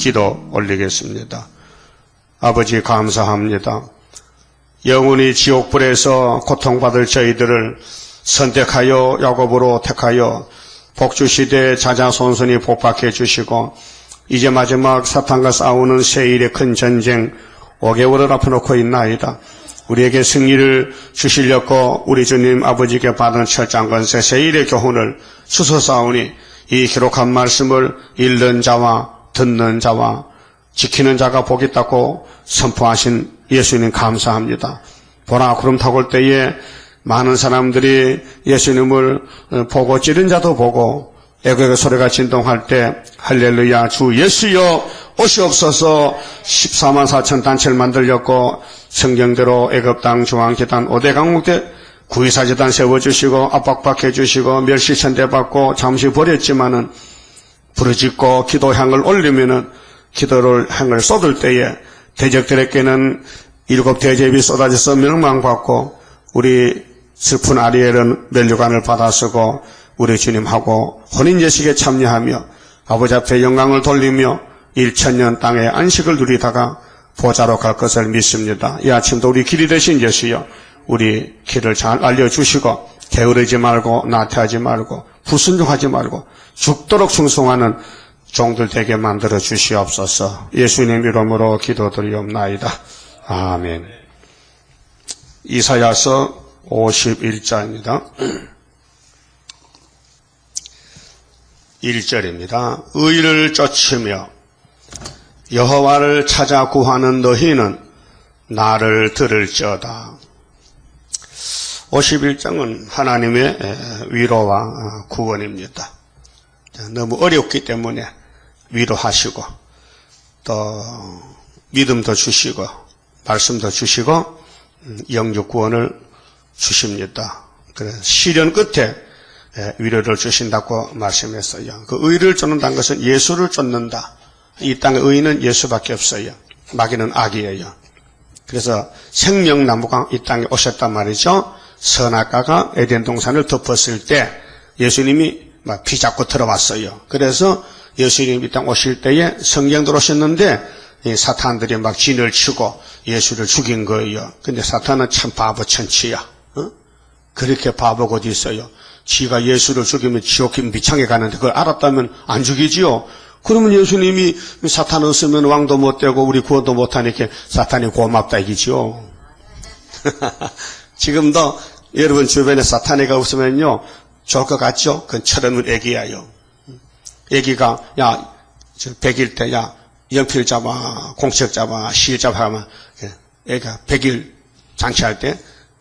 기도 올리겠습니다. 아버지 감사합니다. 영원히 지옥불에서 고통받을 저희들을 선택하여 야곱으로 택하여 복주시대 자자손손이 복박해 주시고 이제 마지막 사탄과 싸우는 세일의 큰 전쟁 5개월을 앞에 놓고 있나이다. 우리에게 승리를 주시려고 우리 주님 아버지께 받은 철장 권세 세일의 교훈을 주소싸우니 이 기록한 말씀을 읽는 자와 듣는 자와 지키는 자가 복이 있다고 선포하신 예수님 감사합니다. 보라 구름 타고 올 때에 많은 사람들이 예수님을 보고 찌른 자도 보고 애국의 소리가 진동할 때 할렐루야 주 예수여 오시옵소서 14만 4천 단체를 만들렸고 성경대로 애굽 땅 중앙재단 5대 강목대 구의사재단 세워주시고 압박받게 해주시고 멸시천대 받고 잠시 버렸지만은 부르짖고 기도향을 올리면은 기도를 향을 쏟을 때에 대적들에게는 7 대접이 쏟아져서 멸망받고 우리 슬픈 아리엘은 면류관을 받아쓰고 우리 주님하고 혼인예식에 참여하며 아버지 앞에 영광을 돌리며 1000년 땅의 안식을 누리다가 보좌로 갈 것을 믿습니다. 이 아침도 우리 길이 되신 예수여 우리 길을 잘 알려주시고 게으르지 말고 나태하지 말고 불순종하지 말고 죽도록 충성하는 종들 되게 만들어 주시옵소서. 예수님 이름으로 기도드리옵나이다. 아멘. 이사야서 51장입니다. 1절입니다. 의를 쫓으며 여호와를 찾아 구하는 너희는 나를 들을지어다. 51장은 하나님의 위로와 구원입니다. 너무 어렵기 때문에 위로하시고 또 믿음도 주시고 말씀도 주시고 영육 구원을 주십니다. 그래서 시련 끝에 위로를 주신다고 말씀했어요. 그 의를 쫓는다는 것은 예수를 쫓는다. 이 땅의 의는 예수밖에 없어요. 마귀는 악이에요. 그래서 생명나무가 이 땅에 오셨단 말이죠. 선악과가 에덴 동산을 덮었을 때 예수님이 막 피 잡고 들어왔어요. 그래서 예수님이 이 땅 오실 때에 성경대로 오셨는데 이 사탄들이 막 진을 치고 예수를 죽인 거예요. 근데 사탄은 참 바보 천치야. 그렇게 바보가 어디 있어요. 지가 예수를 죽이면 지옥 미창에 가는데 그걸 알았다면 안 죽이지요. 그러면 예수님이 사탄 없으면 왕도 못 되고 우리 구원도 못하니까 사탄이 고맙다 이기죠. 지금도 여러분 주변에 사탄이가 없으면요 좋을 것 같죠? 그건 철없는 애기야요. 애기가 야 100일 때 야 연필 잡아 공책 잡아 실 잡아 하면 애가 100일 잔치할 때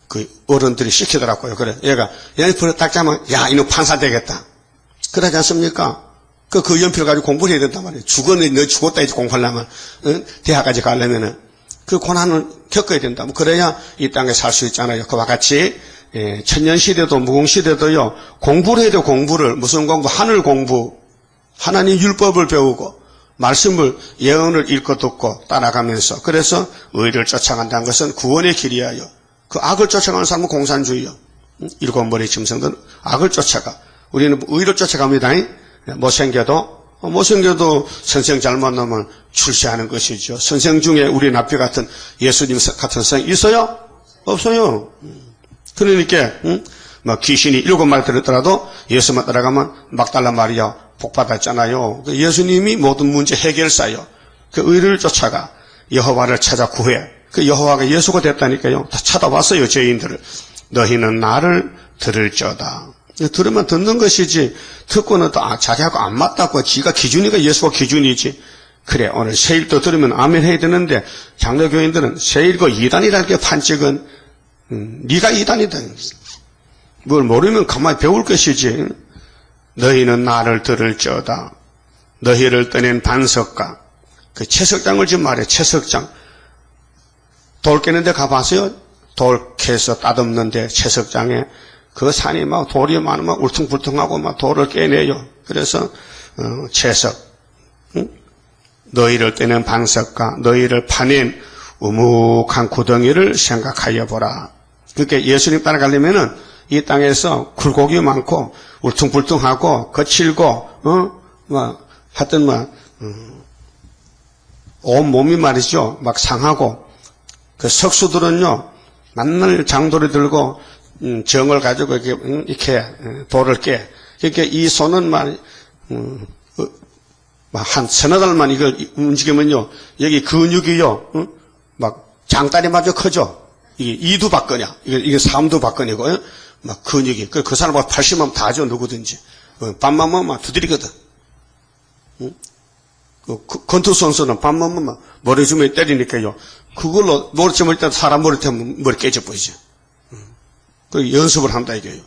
그 어른들이 시키더라고요. 그래 얘가 연필을 딱 잡으면 야 이놈 판사 되겠다. 그러지 않습니까? 그 연필 가지고 공부를 해야 된단 말이에요. 너 죽었다 이제 공부하려면 대학까지 가려면은 그 고난을 겪어야 된다. 그래야 이 땅에 살 수 있잖아요. 그와 같이 천년시대도 무공시대도요 공부를 해야 돼요. 공부를 무슨 공부? 하늘 공부. 하나님 율법을 배우고 말씀을 예언을 읽고 듣고 따라가면서 그래서 의를 쫓아간다는 것은 구원의 길이에요. 그 악을 쫓아가는 사람은 공산주의요. 7머리 짐승들은 악을 쫓아가. 우리는 의를 쫓아갑니다. 못생겨도 선생 잘 만나면 출세하는 것이죠. 선생 중에 우리 나비 같은 예수님 같은 선생 있어요? 없어요. 그러니까 귀신이 7마리 들었더라도 예수만 따라가면 막달라 마리아 복 받았잖아요. 예수님이 모든 문제 해결사요. 그 의를 쫓아가 여호와를 찾아 구해. 그 여호와가 예수가 됐다니까요. 다 찾아왔어요. 죄인들을. 너희는 나를 들을지어다. 들으면 듣는 것이지 듣고는 또 자기하고 안 맞다고 지가 기준이가 예수가 기준이지. 그래 오늘 세일도 들으면 아멘 해야 되는데 장로교인들은 세일과 이단이라는 게 판찍은 네가 이단이다. 뭘 모르면 가만히 배울 것이지. 너희는 나를 들을지어다. 너희를 떠낸 반석가. 그 채석장을 좀 말해. 채석장. 돌 깨는 데 가봤어요? 돌 캐서 따듬는데 채석장에 그 산이 막 돌이 많으면 울퉁불퉁하고 막 돌을 깨내요. 그래서 채석. 너희를 떼는 반석과 너희를 파낸 우묵한 구덩이를 생각하여 보라. 그러니까 예수님 따라가려면은 이 땅에서 굴곡이 많고 울퉁불퉁하고 거칠고 하여튼 온 몸이 말이죠. 막 상하고, 그 석수들은요, 맨날 장도를 들고, 정을 가지고 이렇게 돌을 깨. 그러니까 이 손은 한 서너 달만 이걸 움직이면요, 여기 근육이요, 막 장다리마저 커져. 이게 이두박근이야. 이게 삼두박근이고, 막 근육이. 그 사람하고 80만 다 줘, 누구든지. 밥만 먹으면 두드리거든. 권투 선수는 밥만 먹으면 머리 주머니 때리니까요. 그걸로 머리 주머니 때 사람 머리 때문에 머리 깨져 보이죠. 그 연습을 한다 이거예요.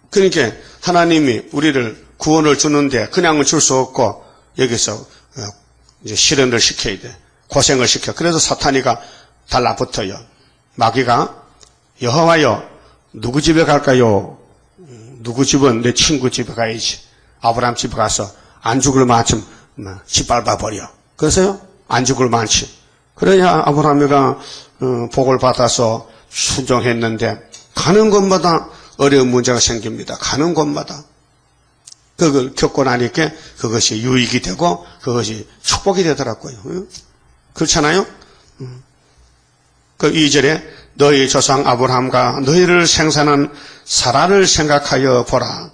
그러니까 하나님이 우리를 구원을 주는데 그냥은 줄 수 없고 여기서 이제 실현을 시켜야 돼. 고생을 시켜. 그래서 사탄이가 달라붙어요. 마귀가 여호와여 누구 집에 갈까요? 누구 집은 내 친구 집에 가야지. 아브라함 집에 가서 안 죽을 만큼 짓밟아 버려. 그래서요 안 죽을 만치. 그래야 아브라함이가 복을 받아서 순종했는데 가는 곳마다 어려운 문제가 생깁니다. 가는 곳마다. 그걸 겪고 나니까 그것이 유익이 되고 그것이 축복이 되더라고요. 그렇잖아요? 그 2절에 너희 조상 아브라함과 너희를 생산한 사라를 생각하여 보라.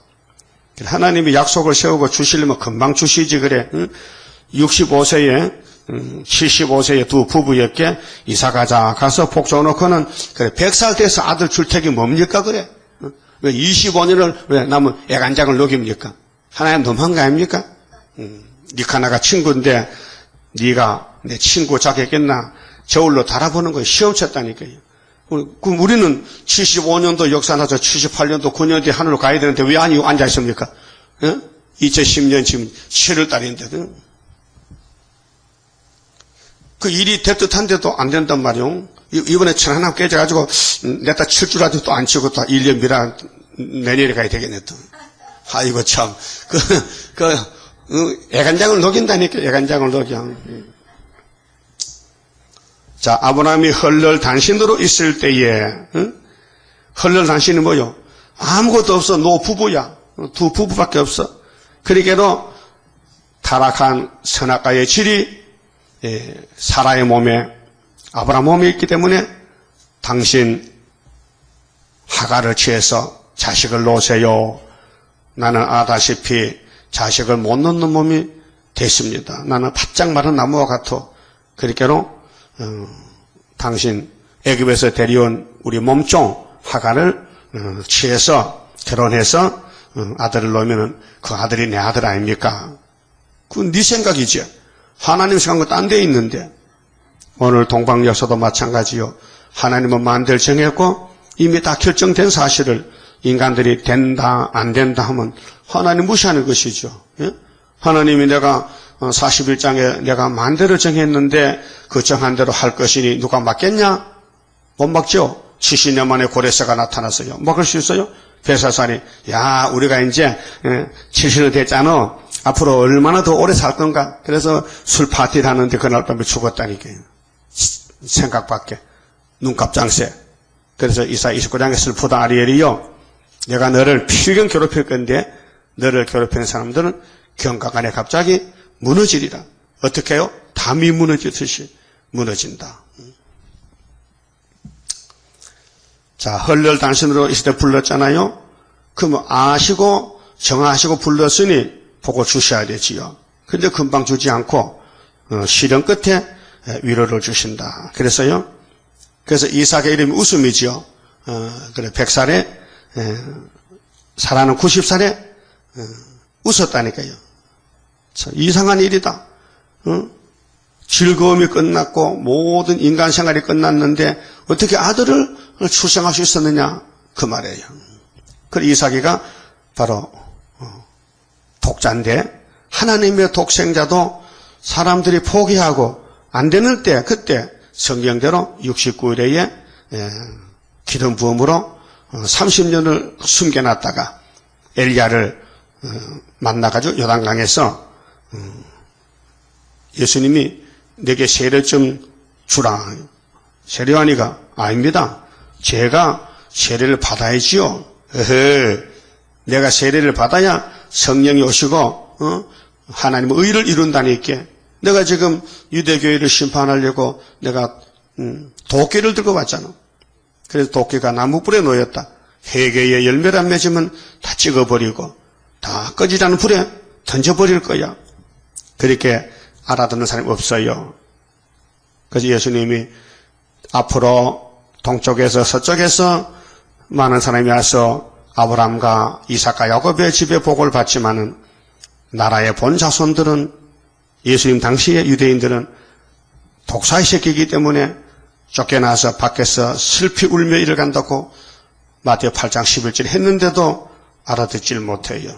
하나님이 약속을 세우고 주시려면 금방 주시지 그래. 65세에 75세의 두 부부였게 이사 가서 복 줘놓고는 그래 100살 돼서 아들 출택이 뭡니까 그래. 왜 25년을 왜 남은 애간장을 녹입니까? 하나님 너무한 거 아닙니까? 니카나가 친구인데 네가 내 친구 자격했나 저울로 달아보는 거예요. 시험 쳤다니까요. 그럼 우리는 75년도 역사 나서 78년도 9년 뒤에 하늘로 가야 되는데 왜 아니 앉아 있습니까? 2010년 지금 7월 달인데 그 일이 될 듯한데도 안 된단 말이요. 이번에 천 하나 깨져가지고 내다 칠 줄 알아도 또 안 치고 또 1년 미라 내년에 가야 되겠네 또. 아이고 참 애간장을 녹인다니까 애간장을 녹여. 자 아브라함이 헐널단신으로 있을 때에 헐널단신이 뭐요? 아무것도 없어. 노부부야. 두 부부밖에 없어. 그러게도 타락한 선악과의 질이 사라의 몸에 아브라함 몸에 있기 때문에 당신 하가를 취해서 자식을 놓으세요. 나는 아다시피 자식을 못 놓는 몸이 됐습니다. 나는 바짝 마른 나무와 같아. 그러게로 당신 애굽에서 데려온 우리 몸종 하가를 취해서 결혼해서 아들을 놓으면 그 아들이 내 아들 아닙니까? 그건 네 생각이지. 하나님 생각은 딴 데 있는데 오늘 동방여서도 마찬가지요. 하나님은 만들 정했고 이미 다 결정된 사실을 인간들이 된다 안 된다 하면 하나님 무시하는 것이죠. 예? 하나님이 내가 41장에 내가 만대로 정했는데 그 정한 대로 할 것이니 누가 막겠냐? 못 막죠. 70년 만에 고레스가 나타났어요. 막을 수 있어요? 베사살이 야 우리가 이제 70년 됐잖아. 앞으로 얼마나 더 오래 살 건가? 그래서 술 파티를 하는데 그날 밤에 죽었다니까요. 생각밖에. 눈kap장새. 그래서 이사 29장에 슬프다 아리엘이요. 내가 너를 필경 괴롭힐 건데 너를 괴롭히는 사람들은 경각 안에 갑자기 무너지리라. 어떻게 해요? 담이 무너지듯이 무너진다. 자, 헐널단신으로 있을 때 불렀잖아요. 그럼 아시고 정하시고 불렀으니 보고 주셔야 되지요. 근데 금방 주지 않고 시련 끝에 위로를 주신다. 그래서요. 그래서 이삭의 이름이 웃음이지요. 그래 100살에 사라는 90살에 웃었다니까요. 참 이상한 일이다. 즐거움이 끝났고 모든 인간 생활이 끝났는데 어떻게 아들을 출생할 수 있었느냐 그 말이에요. 그래서 이삭이가 바로 독자인데 하나님의 독생자도 사람들이 포기하고 안 되는 때 그때 성경대로 69일에 기름 부음으로 30년을 숨겨놨다가 엘리야를 만나가지고 요단강에서 예수님이 내게 세례 좀 주라. 세례요한이가 아닙니다. 제가 세례를 받아야지요. 내가 세례를 받아야 성령이 오시고 하나님의 의를 이룬다니까 내가 지금 유대교회를 심판하려고 내가 도끼를 들고 왔잖아. 그래서 도끼가 나무불에 놓였다. 회개의 열매를 맺으면 다 찍어버리고 다 꺼지지 않은 불에 던져버릴 거야. 그렇게 알아듣는 사람이 없어요. 그래서 예수님이 앞으로 동쪽에서 서쪽에서 많은 사람이 와서 아브라함과 이삭과 야곱의 집에 복을 받지만은 나라의 본 자손들은 예수님 당시의 유대인들은 독사의 새끼이기 때문에 쫓겨나서 밖에서 슬피 울며 일을 간다고 마태오 8장 11절 했는데도 알아듣질 못해요.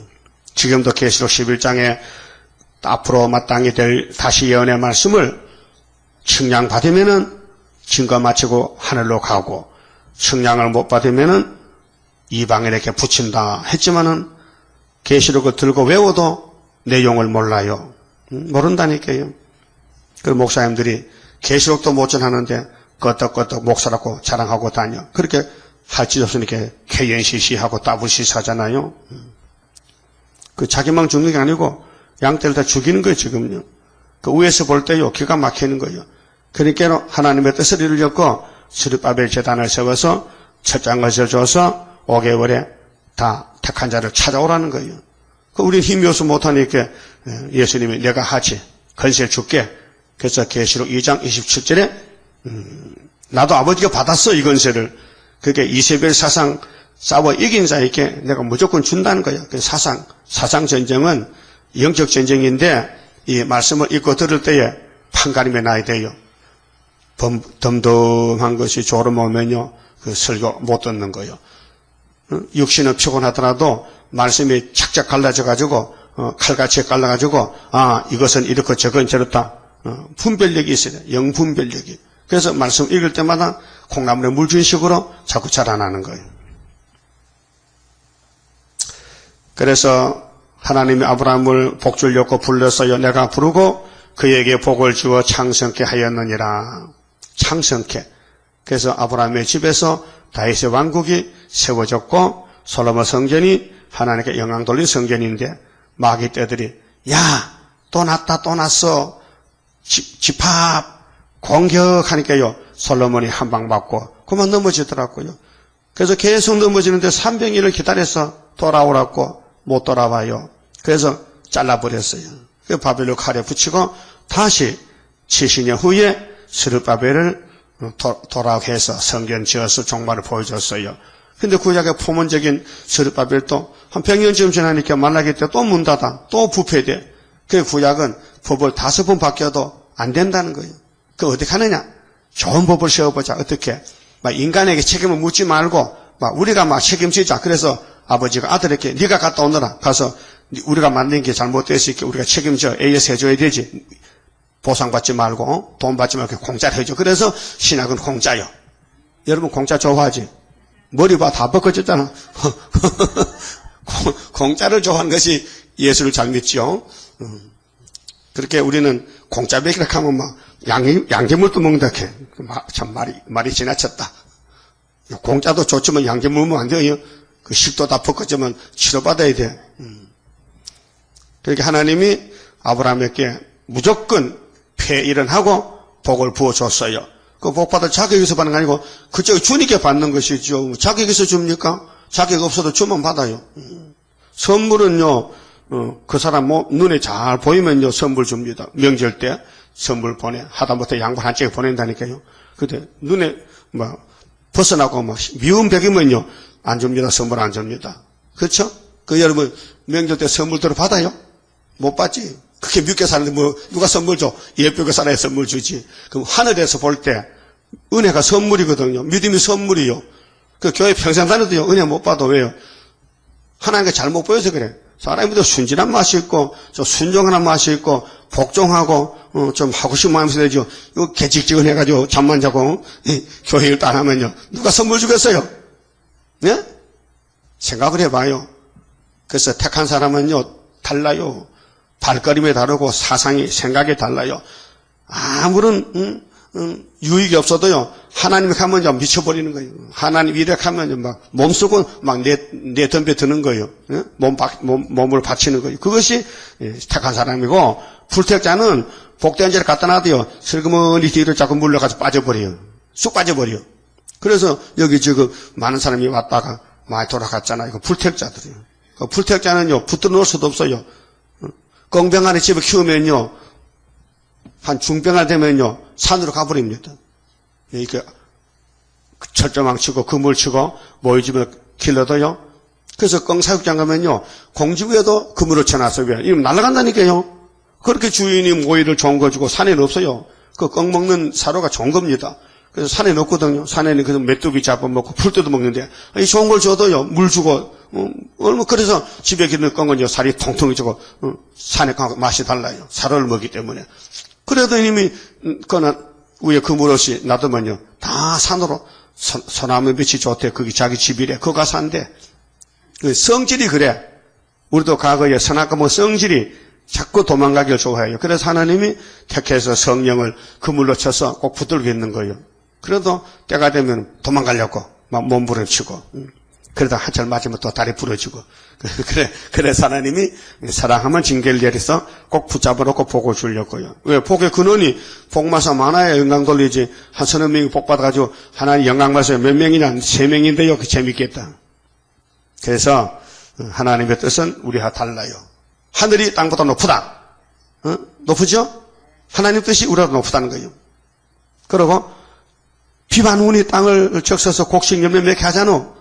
지금도 계시록 11장에 앞으로 마땅히 될 다시 예언의 말씀을 측량 받으면은 증거 마치고 하늘로 가고 측량을 못 받으면은 이방인에게 붙인다 했지만은 계시록을 들고 외워도 내용을 몰라요. 모른다니까요. 그 목사님들이 계시록도 못 전하는데 끄떡끄떡 목사라고 자랑하고 다녀. 그렇게 할 짓 없으니까 개연시시하고 따부시사잖아요. 그 자기만 죽는 게 아니고 양떼를 다 죽이는 거예요, 지금요. 그 위에서 볼 때요, 기가 막히는 거예요. 그러니까 하나님의 뜻을 이루려고 스룹바벨 제단을 세워서 첫장 것을 줘서 5개월에 다 택한 자를 찾아오라는 거예요. 그 우리는 힘이 없어 못하니까 예수님이 내가 하지, 건세를 줄게. 그래서 계시록 2장 27절에 나도 아버지가 받았어, 이 건세를. 그게 이세벨 사상 싸워 이긴 자에게 내가 무조건 준다는 거예요. 그 사상 전쟁은 영적 전쟁인데 이 말씀을 읽고 들을 때에 판가름이 나야 돼요. 덤덤한 것이 졸음 오면요, 그 설교 못 듣는 거예요. 육신은 피곤하더라도 말씀이 착착 갈라져가지고 칼같이 갈라가지고 이것은 이렇고 저건 저렇다. 분별력이 있어야 돼요. 영분별력이. 그래서 말씀 읽을 때마다 콩나물에 물 준 식으로 자꾸 자라나는 거예요. 그래서 하나님이 아브라함을 복 주려고 불렀어요. 내가 부르고 그에게 복을 주어 창성케 하였느니라. 창성케. 그래서 아브라함의 집에서 다윗의 왕국이 세워졌고 솔로몬 성전이 하나님께 영광 돌린 성전인데 마귀 떼들이 야, 또 났다 또 났어. 집합 공격하니까요. 솔로몬이 한 방 맞고 그만 넘어지더라고요. 그래서 계속 넘어지는데 300일을 기다려서 돌아오라고 못 돌아와요. 그래서 잘라버렸어요. 그 바벨로 칼에 붙이고 다시 70년 후에 스룹바벨을 돌아오게 해서 성전 지어서 종말을 보여줬어요. 근데 구약의 포문적인 스룹바벨도 한 100년쯤 지나니까 만나게 때 또 문 닫아, 또 부패돼. 그 구약은 법을 5번 바뀌어도 안 된다는 거예요. 그 어떻게 하느냐? 좋은 법을 세워보자. 어떻게? 막 인간에게 책임을 묻지 말고 막 우리가 막 책임지자. 그래서 아버지가 아들에게 네가 갔다 오너라. 가서 우리가 만든 게 잘못됐으니까 우리가 책임져. AS 해줘야 되지. 보상받지 말고 돈 받지 말고 공짜로 해줘. 그래서 신학은 공짜요. 여러분 공짜 좋아하지? 머리 봐 다 벗겨졌잖아. 공짜를 좋아하는 것이 예수를 잘 믿죠. 그렇게 우리는 공짜 먹이라 하면 막 양계물도 먹는다 해. 참 말이 지나쳤다. 공짜도 좋지만 양계물 먹으면 안 돼요. 그 식도 다 벗겨지면 치료받아야 돼. 그렇게 하나님이 아브라함에게 무조건 폐일은 하고 복을 부어줬어요. 그 복 받을 자격에서 받는 거 아니고 그쪽 주님께 받는 것이죠. 자격에서 줍니까? 자격 없어도 주면 받아요. 선물은요, 그 사람 눈에 잘 보이면요, 선물 줍니다. 명절 때 선물 하다못해 양반 한 짝에 보낸다니까요. 근데 눈에 벗어나고 미운 벽이면요, 안 줍니다. 선물 안 줍니다. 그렇죠? 그 여러분, 명절 때 선물들을 받아요? 못 받지. 그렇게 밉게 사는데 누가 선물 줘? 예쁘게 살아야 선물 주지. 그럼 하늘에서 볼 때 은혜가 선물이거든요. 믿음이 선물이요. 그 교회 평생 다녀도요, 은혜 못 받아. 왜요? 하나님께 잘못 보여서 그래. 사람이도 순진한 맛이 있고, 좀 순종하는 맛이 있고, 복종하고, 좀 하고 싶은 마음이 되죠. 이거 개직지근해가지고 잠만 자고, 교회 일도 안 하면요. 누가 선물 주겠어요? 네? 생각을 해봐요. 그래서 택한 사람은요, 달라요. 발걸음이 다르고 사상이, 생각이 달라요. 아무런, 유익이 없어도요, 하나님이 가면 좀 미쳐버리는 거예요. 하나님 이래 가면 막 몸쓰고 막 내 덤벼 드는 거예요. 몸을 바치는 거예요. 그것이 택한 사람이고, 불택자는 복된 자를 갖다 놔도요, 슬그머니 뒤로 자꾸 물러가서 빠져버려요. 쑥 빠져버려요. 그래서 여기 지금 많은 사람이 왔다가 많이 돌아갔잖아요. 그 불택자들이에요. 그 불택자는요, 붙들어 놓을 수도 없어요. 껑병아리 집에 키우면요, 한 중병아 되면요, 산으로 가버립니다. 이렇게 철조망 치고 그물 치고 모이집을 길러도요. 그래서 껑사육장 가면요, 공지구에도 그물을 쳐놨어요. 왜? 이러면 날아간다니까요. 그렇게 주인이 모이를 좋은 거 주고 산에는 없어요. 그 껑 먹는 사료가 좋은 겁니다. 그래서 산에는 없거든요. 산에는 그래서 메뚜기 잡아먹고 풀 뜯어 먹는데, 이 좋은 걸 줘도요, 물 주고, 그래서 집에 기르는 껑은요, 살이 통통해지고, 산에 가고 맛이 달라요. 사료를 먹기 때문에. 그래도 이미, 그거는 위에 그물 없이 놔두면요, 다 산으로, 소나무 빛이 좋대. 거기 자기 집이래. 그거 가서 산대. 그 성질이 그래. 우리도 과거에 선악과 성질이 자꾸 도망가기를 좋아해요. 그래서 하나님이 택해서 성령을 그물로 쳐서 꼭 붙들고 있는 거예요. 그래도 때가 되면 도망가려고 막 몸부림치고, 그러다 한철 맞으면 또 다리 부러지고. 그래서 하나님이 사랑하면 징계를 내려서 꼭 붙잡아 놓고 복을 주려고요. 왜? 복의 근원이 복마사 많아야 영광 돌리지. 한 서너 명이 복 받아가지고 하나님 영광 마사에 몇 명이냐? 3명인데요. 그 재밌겠다. 그래서 하나님의 뜻은 우리와 달라요. 하늘이 땅보다 높다. 높으죠? 하나님 뜻이 우리보다 높다는 거예요. 그리고 비반운이 땅을 적셔서 곡식 열매 맺게 하잖아.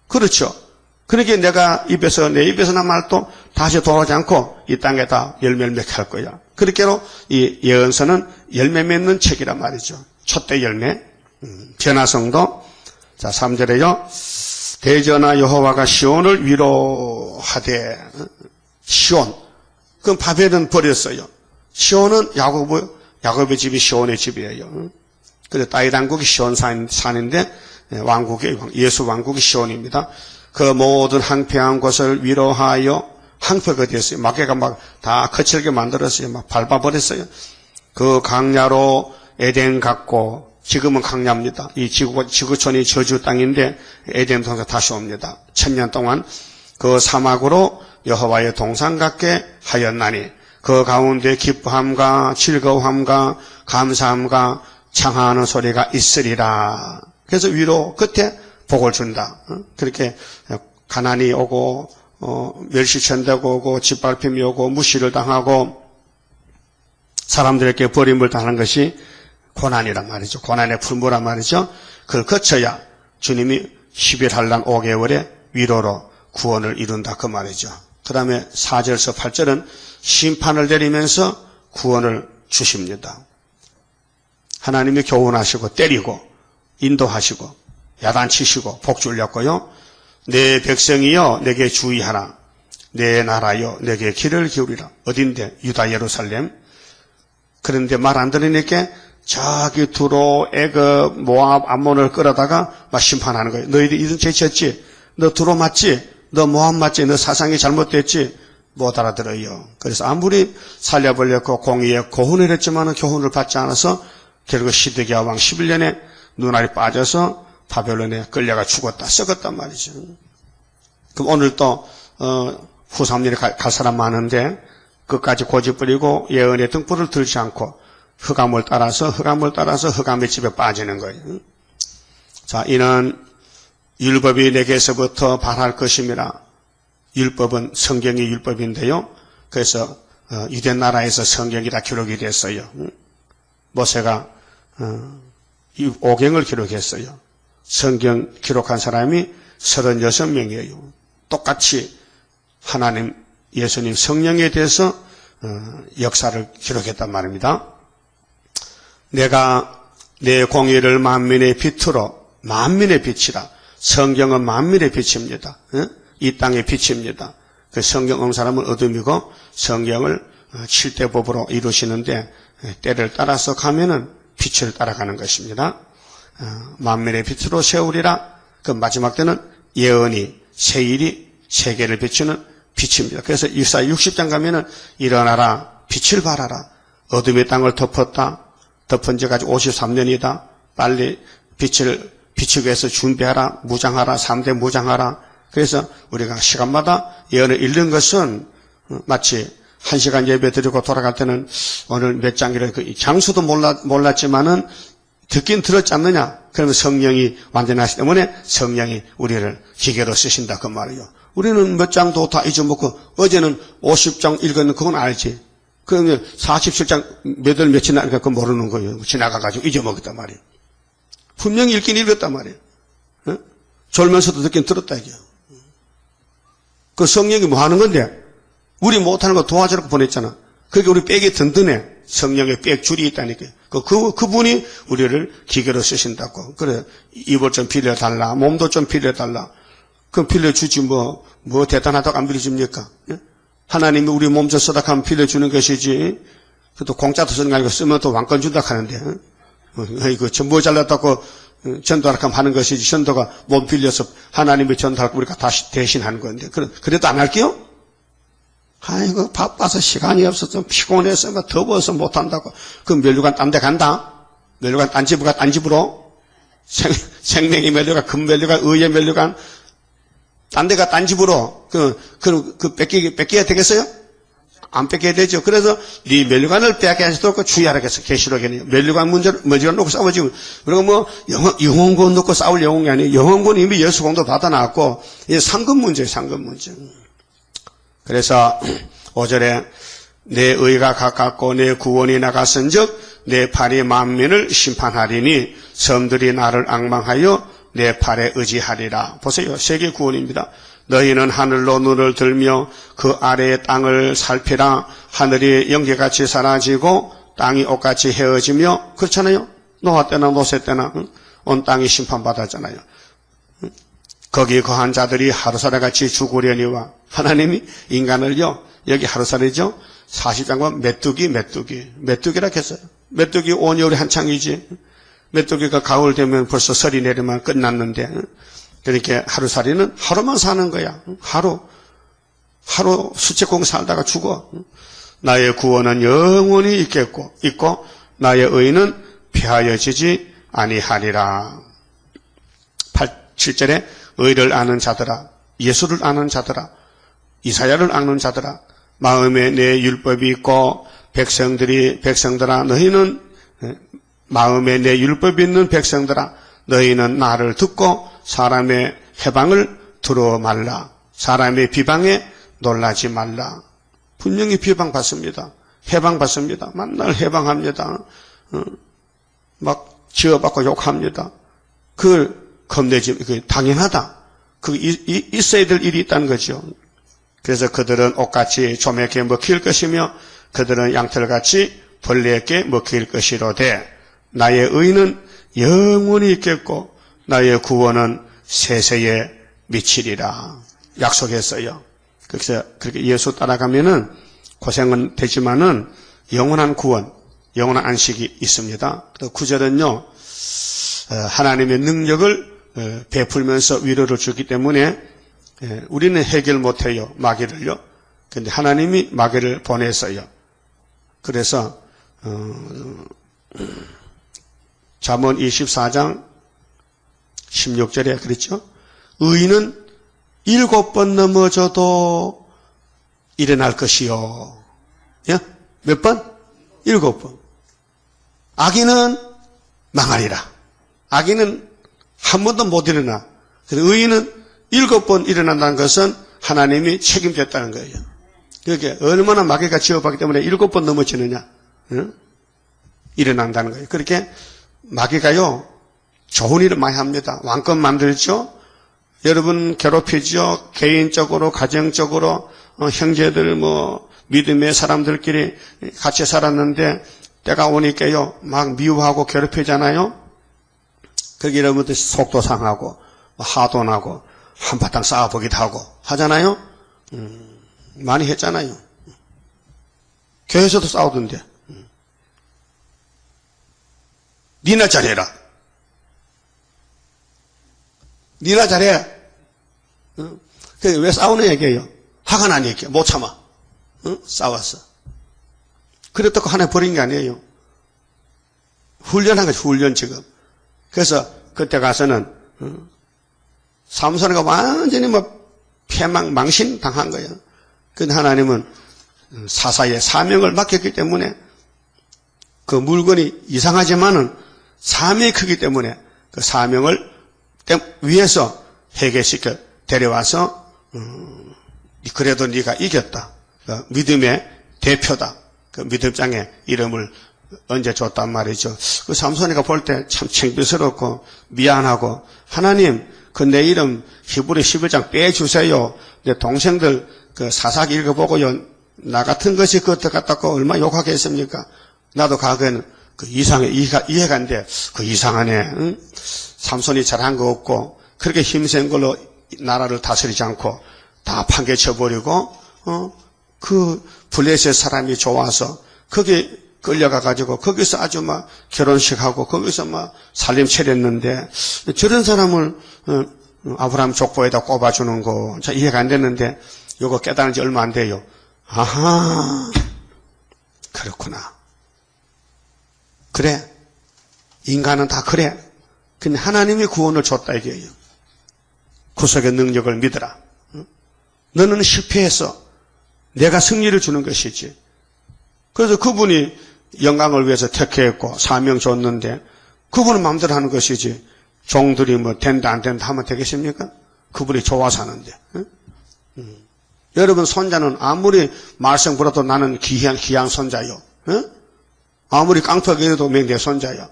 그렇죠. 그러니까 내가 내 입에서 난 말도 다시 돌아오지 않고 이 땅에다 열매를 맺게 할 거야. 그렇게로 이 예언서는 열매 맺는 책이란 말이죠. 첫대 열매. 변화성도. 자, 3절에요. 대전하 여호와가 시온을 위로하되. 시온. 그럼 바벨은 버렸어요. 시온은 야곱의 집이 시온의 집이에요. 그래서 다윗 왕국이 시온 산인데 예수 왕국이 시온입니다. 그 모든 황폐한 곳을 위로하여 황폐가 되었어요. 마귀가 막 다 거칠게 만들었어요. 막 밟아버렸어요. 그 강야로 에덴 같고 지금은 강야입니다. 이 지구촌이 저주 땅인데 에덴 동산 다시 옵니다. 1000년 동안 그 사막으로 여호와의 동산 같게 하였나니 그 가운데 기뻐함과 즐거움과 감사함과 창하는 소리가 있으리라. 그래서 위로 끝에 복을 준다. 그렇게 가난이 오고 멸시천대가 오고 짓밟힘이 오고 무시를 당하고 사람들에게 버림을 당하는 것이 고난이란 말이죠. 고난의 풀무란 말이죠. 그걸 거쳐야 주님이 11한란 5개월의 위로로 구원을 이룬다 그 말이죠. 그 다음에 4절에서 8절은 심판을 내리면서 구원을 주십니다. 하나님이 교훈하시고 때리고 인도하시고 야단치시고 복 주려고요. 내 백성이여 내게 주의하라. 내 나라여 내게 귀를 기울이라. 어딘데? 유다 예루살렘. 그런데 말 안 들으니까 저기 두로 애굽 모압 암몬을 끌어다가 막 심판하는 거예요. 너희들 이런 죄 지었지? 너 두로 맞지? 너 모압 맞지? 너 사상이 잘못됐지? 못 알아들어요. 그래서 아무리 살려보려고 공의에 고훈을 했지만 교훈을 받지 않아서 결국 시드기야 왕 11년에 눈알이 빠져서 바벨론에 끌려가 죽었다, 썩었단 말이죠. 그럼 오늘 또 후삼년에 갈 사람 많은데 끝까지 고집부리고 예언의 등불을 들지 않고 흑암을 따라서 흑암의 집에 빠지는 거예요. 자, 이는 율법이 내게서부터 발할 것임이라. 율법은 성경이 율법인데요. 그래서 유대 나라에서 성경이 다 기록이 됐어요. 모세가 오경을 기록했어요. 성경 기록한 사람이 36명이에요. 똑같이 하나님, 예수님 성령에 대해서 역사를 기록했단 말입니다. 내가 내 공의를 만민의 빛으로, 만민의 빛이라. 성경은 만민의 빛입니다. 이 땅의 빛입니다. 그 성경 온 사람은 어둠이고 성경을 7대 법으로 이루시는데 때를 따라서 가면은 빛을 따라가는 것입니다. 만민의 빛으로 세우리라. 그 마지막 때는 예언이 세일이 세계를 비추는 빛입니다. 그래서 이사야 60장 가면은 일어나라 빛을 발하라. 어둠의 땅을 덮었다. 덮은 지가 아직 53년이다. 빨리 빛을 비추기 위해서 준비하라, 무장하라, 3대 무장하라. 그래서 우리가 시간마다 예언을 읽는 것은 마치 1시간 예배 드리고 돌아갈 때는 오늘 몇 장이라 그 장수도 몰랐지만은 듣긴 들었지 않느냐? 그러면 성령이 완전하시기 때문에 성령이 우리를 기계로 쓰신다 그 말이에요. 우리는 몇 장도 다 잊어먹고 어제는 50장 읽었는 그건 알지. 그러면 47장 몇 월 며칠 나니까 그거 모르는 거예요. 지나가가지고 잊어먹었단 말이에요. 분명히 읽긴 읽었단 말이에요. 어? 졸면서도 듣긴 들었다 이게요. 그 성령이 뭐 하는 건데? 우리 못하는 거 도와주라고 보냈잖아. 그러니까 우리 백이 든든해. 성령의 백 줄이 있다니까. 그분이 우리를 기계로 쓰신다고. 그래. 입을 좀 빌려달라. 몸도 좀 빌려달라. 그럼 빌려주지 뭐 대단하다고 안 빌려줍니까? 예? 하나님이 우리 몸 좀 쓰다 하면 빌려주는 것이지. 또 공짜도 쓰는 거 아니고 쓰면 또 왕권 준다 하는데. 이거 전부 잘났다고 전도하라고 하는 것이지. 전도가 몸 빌려서 하나님이 전도하고 우리가 다시 대신하는 건데. 그래도 안 할게요? 아이고, 바빠서 시간이 없어서 피곤해서 막 더워서 못한다고. 그럼 면류관 딴 데 간다? 면류관 딴 집으로 가, 딴 집으로? 생명의 면류관, 금면류관, 의의 면류관, 딴 데가 딴 집으로. 뺏겨야 되겠어요? 안 뺏겨야 되죠. 그래서 네 면류관을 빼앗게 하시도록 주의하라겠어. 계시록에는. 면류관 문제를 놓고 싸우지. 그리고 뭐, 영혼권 놓고 싸울 영혼이 아니에요. 영혼권은 이미 예수 공도 받아놨고, 이게 상급 문제예요, 상급 문제. 그래서 5절에 내 의가 가깝고 내 구원이 나갔은즉 내 팔이 만민을 심판하리니 섬들이 나를 앙망하여 내 팔에 의지하리라. 보세요. 세계 구원입니다. 너희는 하늘로 눈을 들며 그 아래의 땅을 살피라. 하늘이 연기같이 사라지고 땅이 옷같이 헤어지며 그렇잖아요. 노아 때나 노세 때나 온 땅이 심판받았잖아요. 거기 거한 자들이 하루살이같이 죽으려니와 하나님이 인간을요, 여기 하루살이죠? 40장과 메뚜기라 했어요. 메뚜기 온여울이 한창이지. 메뚜기가 가을 되면 벌써 설이 내리면 끝났는데, 그렇게 하루살이는 하루만 사는 거야. 하루 수채공 살다가 죽어. 나의 구원은 영원히 있고 나의 의는 피하여지지 아니하리라. 7절에 의를 아는 자들아, 예수를 아는 자들아, 이사야를 아는 자들아, 마음에 내 율법이 있고 백성들아 너희는 마음에 내 율법이 있는 백성들아 너희는 나를 듣고 사람의 해방을 들어 말라. 사람의 비방에 놀라지 말라. 분명히 비방받습니다. 해방받습니다. 만날 해방합니다. 막 지어받고 욕합니다. 그걸 겁내지, 당연하다. 있어야 될 일이 있다는 거죠. 그래서 그들은 옷같이 조맥에 먹힐 것이며 그들은 양털같이 벌레에게 먹힐 것이로되 나의 의는 영원히 있겠고 나의 구원은 세세에 미치리라. 약속했어요. 그래서 그렇게 예수 따라가면은 고생은 되지만은 영원한 구원, 영원한 안식이 있습니다. 또 9절은요, 하나님의 능력을 베풀면서 위로를 주기 때문에 우리는 해결 못해요. 마귀를요. 근데 하나님이 마귀를 보냈어요. 그래서 잠언 24장 16절에 그랬죠. 의인은 7번 넘어져도 일어날 것이요. 예? 몇 번? 7번. 악인은 망하리라. 악인은 한 번도 못 일어나. 그래서 의인은 7번 일어난다는 것은 하나님이 책임졌다는 거예요. 그렇게 얼마나 마귀가 지어봤기 때문에 7번 넘어지느냐. 응? 일어난다는 거예요. 그렇게 마귀가요, 좋은 일을 많이 합니다. 왕권 만들죠. 여러분 괴롭히죠. 개인적으로, 가정적으로, 형제들, 믿음의 사람들끼리 같이 살았는데, 때가 오니까요, 막 미워하고 괴롭히잖아요. 그게 여러분들 속도 상하고, 화도 나고, 한바탕 싸워보기도 하고, 하잖아요? 많이 했잖아요. 교회에서도 싸우던데. 니나 잘해라. 니나 잘해. 왜 싸우는 얘기예요? 화가 난 얘기야. 못 참아. 싸웠어. 그랬다고 하나 버린 게 아니에요. 훈련한 거지, 훈련 지금. 그래서 그때 가서는 삼손이가 완전히 망신 당한 거예요. 근데 하나님은 사사의 사명을 맡겼기 때문에 그 물건이 이상하지만은 사명이 크기 때문에 그 사명을 위해서 해결시켜 데려와서 그래도 네가 이겼다. 그 믿음의 대표다. 그 믿음장에 이름을 얹어줬단 말이죠. 그 삼손이가 볼 때 참 창피스럽고 미안하고 하나님 그 내 이름 히브리 11장 빼주세요. 내 동생들 그 사사기 읽어보고요. 나 같은 것이 그것 같다고 얼마나 욕하겠습니까? 나도 과거에는 그 이해가 안 돼. 그 이상하네. 응? 삼손이 잘한 거 없고 그렇게 힘센 걸로 나라를 다스리지 않고 다 판결쳐버리고 그 블레셋 사람이 좋아서 거기 끌려가가지고 거기서 아주 결혼식하고 거기서 살림 차렸는데 저런 사람을 아브라함 족보에다 꼽아주는 거 자 이해가 안 됐는데 요거 깨달은 지 얼마 안 돼요. 아하 그렇구나. 그래 인간은 다 그래. 근데 하나님이 구원을 줬다 이게요. 구속의 능력을 믿어라. 너는 실패해서 내가 승리를 주는 것이지. 그래서 그분이 영광을 위해서 택했고 사명 줬는데 그분은 마음대로 하는 것이지. 종들이 된다 안 된다 하면 되겠습니까? 그분이 좋아서 하는데. 여러분 손자는 아무리 말썽 부려도 나는 귀한 손자요. 아무리 깡패가 이래도 내 손자요.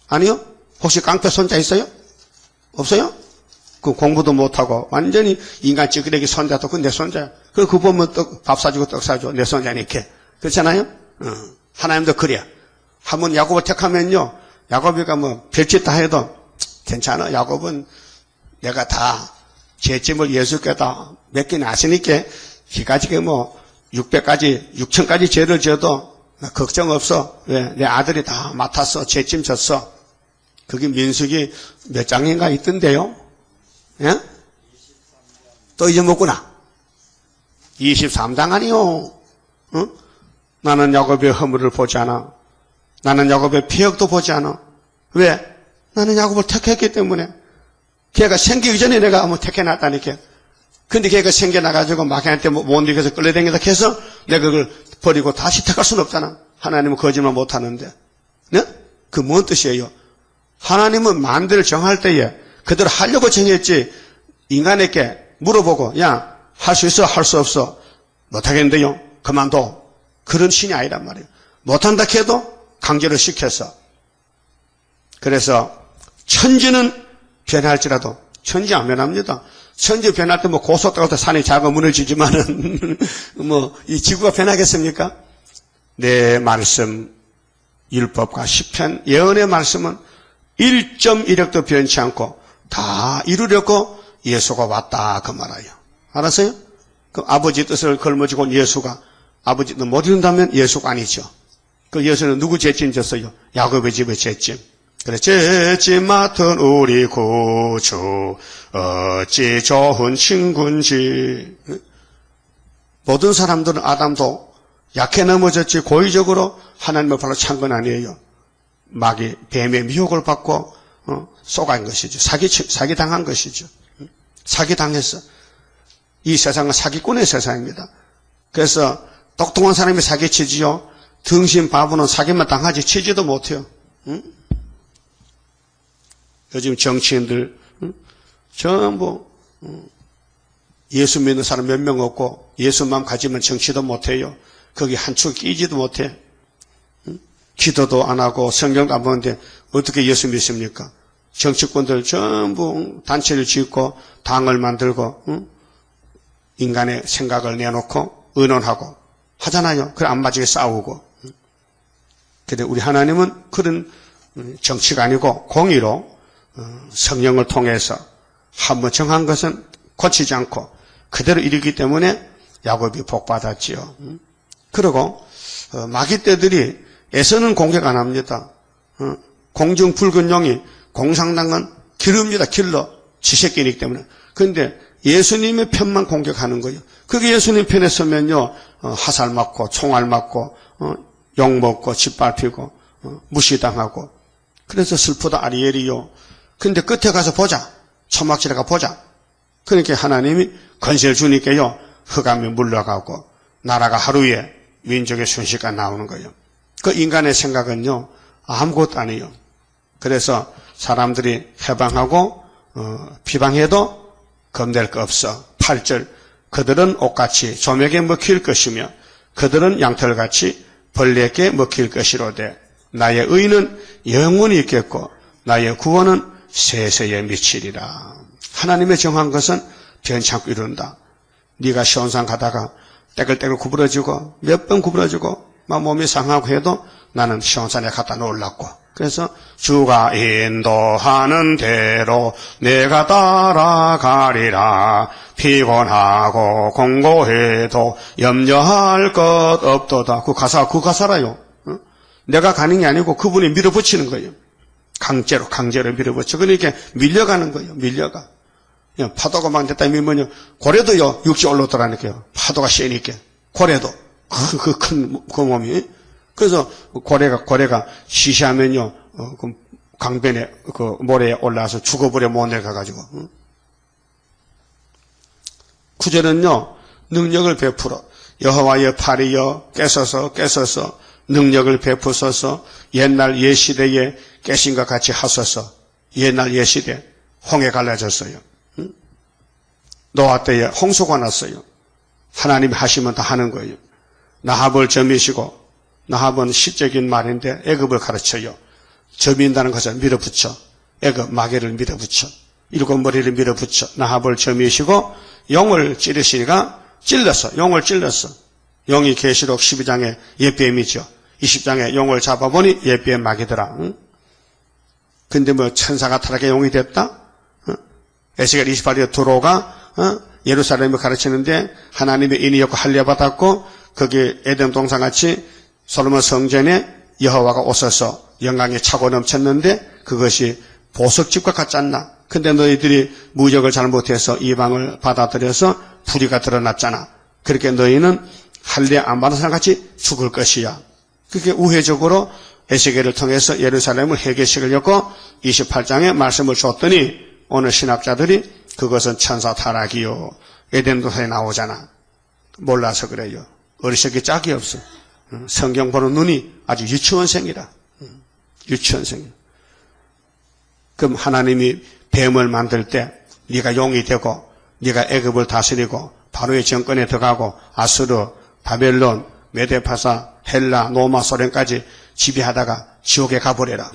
아니요? 혹시 깡패 손자 있어요? 없어요? 그 공부도 못하고 완전히 인간 찌끄레기 손자도 그 내 손자야. 그거 보면 밥 사주고 떡 사줘. 내 손자니까. 그렇잖아요? 하나님도 그래. 한번 야곱을 택하면요. 야곱이가 별짓 다 해도 괜찮아. 야곱은 내가 다 죄짐을 예수께다 맡긴 아시니까 기가지게 600가지, 6000가지 죄를 져도 걱정 없어. 왜? 내 아들이 다 맡았어. 죄짐 졌어. 그게 민수기 몇 장인가 있던데요. 예? 또 잊어먹구나. 23장 아니요. 응? 나는 야곱의 허물을 보지 않아. 나는 야곱의 피역도 보지 않아. 왜? 나는 야곱을 택했기 때문에. 걔가 생기기 전에 내가 한번 택해놨다니까. 근데 걔가 생겨나가지고 마귀한테 못 이겨서 끌려다니다 해서 내가 그걸 버리고 다시 택할 수는 없잖아. 하나님은 거짓말 못하는데. 네? 그 뭔 뜻이에요? 하나님은 만대를 정할 때에 그대로 하려고 정했지 인간에게 물어보고 야 할 수 있어 할 수 없어 못하겠는데요 그만둬 그런 신이 아니란 말이에요. 못한다 해도 강제로 시켜서. 그래서 천지는 변할지라도 천지 안 변합니다. 천지 변할 때 고속 따고 산이 작아 무너지지만은 이 지구가 변하겠습니까? 내 말씀 율법과 시편 예언의 말씀은 1.1획도 변치 않고 다 이루려고 예수가 왔다 그 말이에요. 알았어요? 그 아버지 뜻을 걸머쥐고 온 예수가 아버지 뜻 못 이룬다면 예수가 아니죠. 그 예수는 누구 죄짐 졌어요? 야곱의 집의 죄짐. 그래 죄짐 맡은 우리 구주 어찌 좋은 친구인지. 모든 사람들은 아담도 약해 넘어졌지 고의적으로 하나님을 바로 찬 건 아니에요. 마귀 뱀의 미혹을 받고 속아인 것이죠. 사기 당한 것이죠. 사기 당했어. 이 세상은 사기꾼의 세상입니다. 그래서 똑똑한 사람이 사기치지요. 등신 바보는 사기만 당하지 치지도 못해요. 응? 요즘 정치인들 전부 예수 믿는 사람 몇 명 없고 예수만 가지면 정치도 못해요. 거기 한 축 끼지도 못해. 기도도 안 하고 성경도 안 보는데 어떻게 예수 믿습니까? 정치꾼들 전부 단체를 짓고 당을 만들고 인간의 생각을 내놓고 의논하고 하잖아요. 그래 안 맞게 싸우고. 그런데 우리 하나님은 그런 정치가 아니고 공의로 성령을 통해서 한번 정한 것은 고치지 않고 그대로 이르기 때문에 야곱이 복받았지요. 그리고 마귀 떼들이 애서는 공격 안 합니다. 공중 붉은 용이 공상당은 기릅니다. 길러 지새끼이기 때문에. 그런데 예수님의 편만 공격하는 거예요. 그게 예수님 편에 서면요 화살 맞고 총알 맞고 욕 먹고 짓밟히고 무시당하고 그래서 슬프다 아리엘이요. 근데 끝에 가서 보자. 초막지에 가 보자. 그러니까 하나님이 건세를 주니까요. 흑암이 물러가고 나라가 하루에 민족의 순식간 나오는 거예요. 그 인간의 생각은요. 아무것도 아니에요. 그래서 사람들이 해방하고 비방해도 겁낼 거 없어. 8절 그들은 옷같이 조맥에 먹힐 것이며 그들은 양털같이 벌레에게 먹힐 것이로되 나의 의는 영원히 있겠고 나의 구원은 세세에 미치리라. 하나님의 정한 것은 변찮고 이룬다. 네가 시온산 가다가 떼글떼글 구부러지고 몇 번 구부러지고 막 몸이 상하고 해도 나는 시온산에 갔다 놀랐고 그래서 주가 인도하는 대로 내가 따라가리라. 피곤하고 공고해도 염려할 것 없도다. 그 가사라요. 내가 가는 게 아니고 그분이 밀어붙이는 거예요. 강제로 밀어붙여. 그러니까 밀려가는 거예요. 밀려가. 파도가 막 됐다 밀면요. 고래도요, 육지 올라오더라니까요. 파도가 세니까. 고래도. 그 몸이. 그래서 고래가 시시하면요, 그 강변에, 그 모래에 올라와서 죽어버려 못 내려가가지고. 9절은요, 능력을 베풀어. 여호와의 팔이여 깨서서 능력을 베푸소서. 옛날 옛시대에 깨신 것 같이 하소서. 옛날 옛시대 홍해 갈라졌어요. 노아 때에 홍수가 났어요. 하나님이 하시면 다 하는 거예요. 나합을 점이시고 나합은 시적인 말인데 애굽을 가르쳐요. 점인다는 것을 밀어붙여. 애굽 마개를 밀어붙여. 일곱 머리를 밀어붙여. 나합을 점이시고 용을 찌르시니까 용을 찔렀어. 용이 계시록 12장에 옛뱀이죠. 20장에 용을 잡아보니 옛뱀 마귀더라. 근데 뭐 천사가 타락해 용이 됐다? 에스겔 28에 두로가 예루살렘을 가르치는데 하나님의 인이었고 할례받았고 거기 에덴 동산같이 솔로몬 성전에 여호와가 오셔서 영광에 차고 넘쳤는데 그것이 보석집과 같지 않나? 근데 너희들이 무적을 잘못해서 이방을 받아들여서 불의가 드러났잖아. 그렇게 너희는 할례 안 받은 사람같이 죽을 것이야. 그게 우회적으로 에스겔을 통해서 예루살렘을 회개식을 였고 28장에 말씀을 줬더니 오늘 신학자들이 그것은 천사 타락이요. 에덴 동산에 나오잖아. 몰라서 그래요. 어리석기 짝이 없어. 성경 보는 눈이 아주 유치원생이라. 유치원생. 그럼 하나님이 뱀을 만들 때 네가 용이 되고 네가 애굽을 다스리고 바로의 정권에 들어가고 아수르, 바벨론, 메데파사, 헬라, 로마, 소련까지 지배하다가 지옥에 가버려라.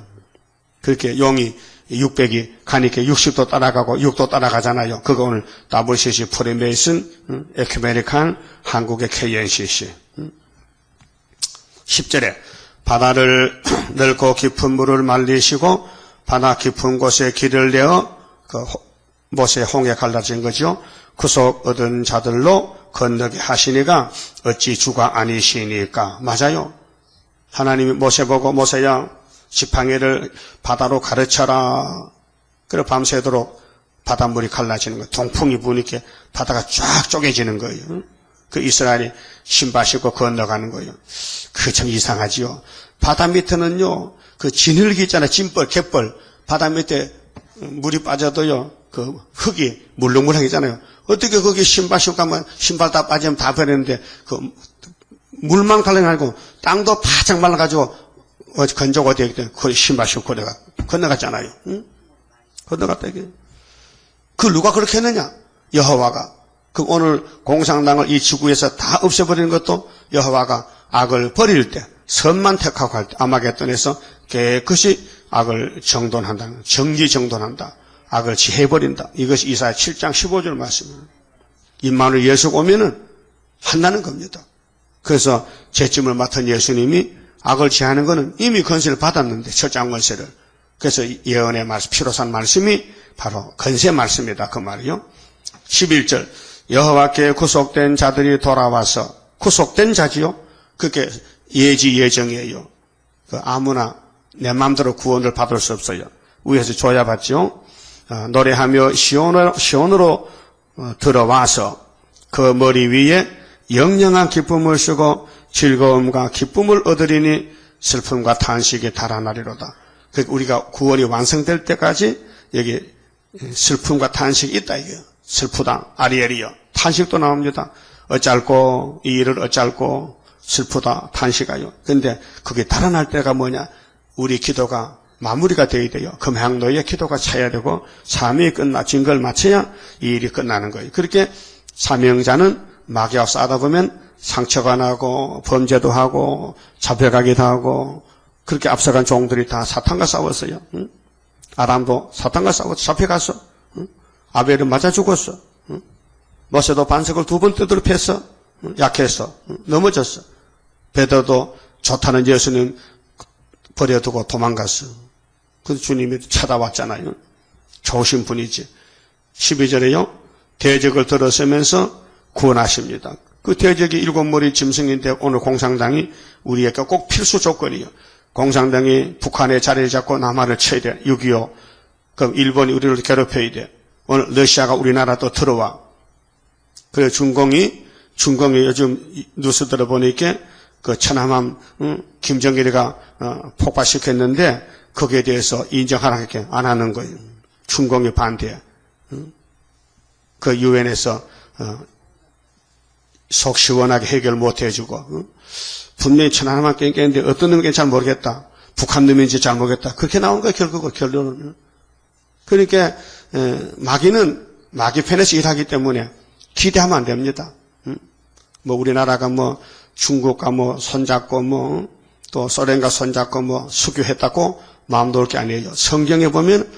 그렇게 용이 600이 가니까 60도 따라가고 6도 따라가잖아요. 그거 오늘 WCC 프리메이슨 에큐메니칸 한국의 KNCC. 10절에 바다를 넓고 깊은 물을 말리시고 바다 깊은 곳에 길을 내어 그 모세 홍해 갈라진 거죠. 구속 얻은 자들로 건너게 하시니가 어찌 주가 아니시니까. 맞아요. 하나님이 모세 보고 모세야 지팡이를 바다로 가르쳐라. 그래 밤새도록 바닷물이 갈라지는 거예요. 동풍이 부니까 바다가 쫙 쪼개지는 거예요. 그 이스라엘이 신발 신고 건너가는 거예요. 그 참 이상하지요. 바다 밑에는요, 그 진흙이 있잖아요. 진벌, 갯벌. 바다 밑에 물이 빠져도요, 그 흙이 물렁물렁이잖아요. 어떻게 거기 신발 신고 가면 신발 다 빠지면 다 버리는데 그 물만 갈라가지고 땅도 바짝 말라가지고 건조가 되기 때문에 그 신발 신고 건너갔잖아요. 응? 건너갔다 이게. 그 누가 그렇게 했느냐? 여호와가. 그럼 오늘 공산당을 이 지구에서 다 없애버리는 것도 여호와가 악을 버릴 때, 선만 택하고 할 때, 아마겟돈에서 깨끗이 악을 정돈한다. 정리정돈한다. 악을 지해버린다. 이것이 이사야 7장 15절 말씀입니다. 임마누엘 예수가 오면은 한다는 겁니다. 그래서 죄짐을 맡은 예수님이 악을 지하는 것은 이미 건세를 받았는데, 철장 건세를. 그래서 예언의 말씀, 피로산 말씀이 바로 건세 말씀이다. 그 말이요. 11절. 여호와께 구속된 자들이 돌아와서, 구속된 자지요? 그게 예지예정이에요. 그 아무나 내 마음대로 구원을 받을 수 없어요. 위에서 줘야 받죠. 노래하며 시온으로 들어와서 그 머리 위에 영영한 기쁨을 쓰고 즐거움과 기쁨을 얻으리니 슬픔과 탄식이 달아나리로다. 우리가 구원이 완성될 때까지 여기 슬픔과 탄식이 있다 이거예요. 슬프다. 아리엘이요. 탄식도 나옵니다. 어쩔고 이 일을 어쩔고 슬프다. 탄식하여. 근데 그게 달아날 때가 뭐냐? 우리 기도가 마무리가 되어야 돼요. 금향노의 기도가 차야 되고 사명이 끝나진 걸 마쳐야 이 일이 끝나는 거예요. 그렇게 사명자는 마귀와 싸우다 보면 상처가 나고 범죄도 하고 잡혀가기도 하고 그렇게 앞서간 종들이 다 사탄과 싸웠어요. 응? 아담도 사탄과 싸워서 잡혀갔어. 응? 아벨은 맞아 죽었어. 응? 모세도 반석을 2번 두드려 팼어. 응? 약했어. 응? 넘어졌어. 베드로도 좋다는 예수님 버려두고 도망갔어. 그래서 주님이 찾아왔잖아요. 좋으신 분이지. 12절에요. 대적을 들어서면서 구원하십니다. 그 대적이 7머리 짐승인데 오늘 공산당이 우리에게 꼭 필수 조건이에요. 공산당이 북한에 자리를 잡고 남한을 쳐야 돼. 6.25. 그럼 일본이 우리를 괴롭혀야 돼. 오늘 러시아가 우리나라 또 들어와. 그래서 중공이 요즘 뉴스 들어보니까 그 천안함 김정일이가 폭파시켰는데 거기에 대해서 인정하라고 안 하는 거예요. 중공이 반대해. 그 유엔에서 속 시원하게 해결 못 해주고 분명히 천안함만 깼는데 어떤 놈인지 잘 모르겠다. 북한 놈인지 잘 모르겠다. 그렇게 나온 거예요. 결론은. 그러니까 마귀는 마귀 편에서 일하기 때문에 기대하면 안 됩니다. 뭐 우리나라가 뭐 중국과 뭐 손잡고 뭐 또 소련과 손잡고 뭐 수교했다고 마음 놓을 게 아니에요. 성경에 보면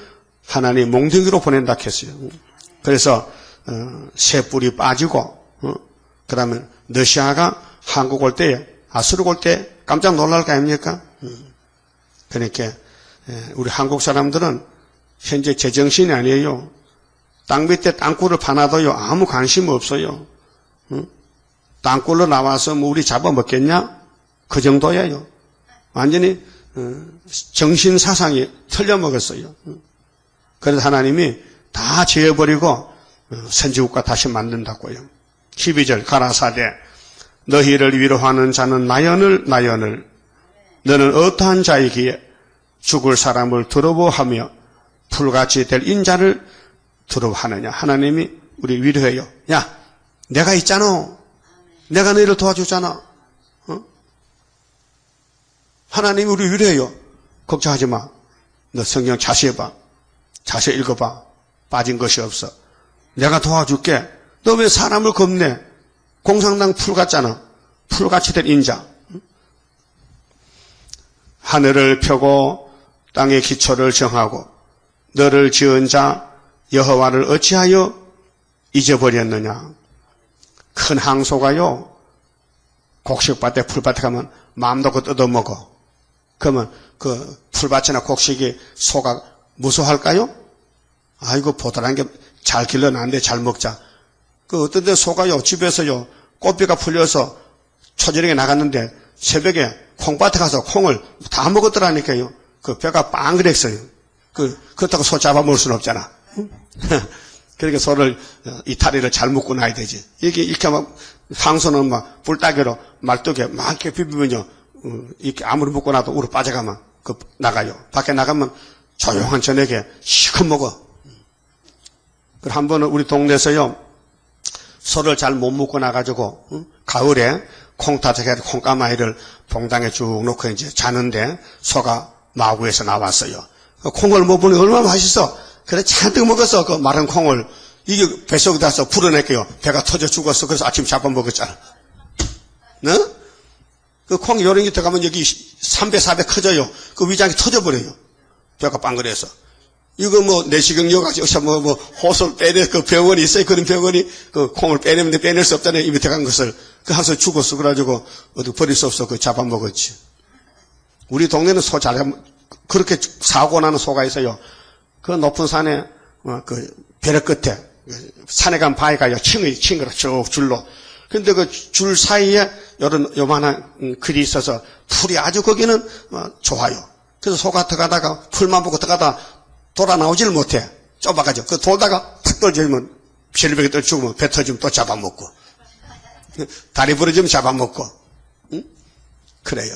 하나님 몽둥이로 보낸다 했어요. 그래서 새 뿔이 빠지고 그 다음에 러시아가 한국 올 때 아수르 올 때 깜짝 놀랄 거 아닙니까? 그러니까 우리 한국 사람들은 현재 제정신이 아니에요. 땅 밑에 땅굴을 파놔도요 아무 관심 없어요. 땅굴로 나와서 뭐 우리 잡아먹겠냐? 그 정도예요. 완전히 정신 사상이 틀려먹었어요. 그래서 하나님이 다 지어버리고 선지국가 다시 만든다고요. 12절 가라사대 너희를 위로하는 자는 나연을 너는 어떠한 자이기에 죽을 사람을 두려워하며 불같이 될 인자를 두려워하느냐. 하나님이 우리 위로해요. 야 내가 있잖아. 내가 너희를 도와주잖아. 하나님이 우리 위로해요. 걱정하지 마. 너 성경 자세히 봐. 자세히 읽어봐. 빠진 것이 없어. 내가 도와줄게. 너 왜 사람을 겁내? 공산당 풀 같잖아. 풀같이 된 인자. 하늘을 펴고 땅의 기초를 정하고 너를 지은 자 여호와를 어찌하여 잊어버렸느냐. 큰 항소가요. 곡식밭에 풀밭에 가면 마음 놓고 뜯어먹어. 그러면 그 풀밭이나 곡식이 소가 무서워할까요? 아이고 보드란 게 잘 길러놨는데 잘 먹자. 그 어떤 데 소가요 집에서요 꽃비가 풀려서 초저녁에 나갔는데 새벽에 콩밭에 가서 콩을 다 먹었더라니까요. 그 뼈가 빵 그랬어요. 그렇다고 소 잡아먹을 수는 없잖아. 그러니까 소를 이탈리를 잘 묶고 놔야 되지. 이렇게 막 황소는 막 뿔따개로 말뚝에 막 이렇게 비비면요 이렇게 아무리 묶고 놔도 우로 빠져가면 나가요. 밖에 나가면 조용한 저녁에 시컷 먹어. 그리고 한 번은 우리 동네에서요 소를 잘 못 묶고 나가지고 가을에 콩타작에 콩가마이를 봉당에 쭉 놓고 이제 자는데 소가 마구에서 나왔어요. 콩을 못 보니 얼마나 맛있어. 그래 잔뜩 먹었어. 그 마른 콩을 이게 뱃속에 닿아서 불어낼게요. 배가 터져 죽었어. 그래서 아침 잡아먹었잖아. 네? 그 콩 요런 게 들어가면 여기 3배 4배 커져요. 그 위장이 터져버려요. 배가 빵그래서. 이거 뭐 내시경 여가지고 뭐 호소를 빼내 그 병원이 있어요. 그런 병원이 그 콩을 빼내는데 빼낼 수 없잖아요. 입에 들어간 것을. 그 항상 죽었어. 그래가지고 어디 버릴 수 없어. 그 잡아먹었지. 우리 동네는 소 잘 그렇게 사고 나는 소가 있어요. 그 높은 산에 그 벼락 끝에 산에 간 바위 가요. 층으로 쭉 줄로. 근데 그 줄 사이에 요만한 글이 있어서 풀이 아주 거기는 좋아요. 그래서 소가 들어가다가 풀만 보고 들어가다 돌아 나오지를 못해. 좁아가지고 그 돌다가 탁 떨어지면 절벽에 떨 죽으면 배 터지면 또 잡아먹고 다리 부러지면 잡아먹고 응? 그래요.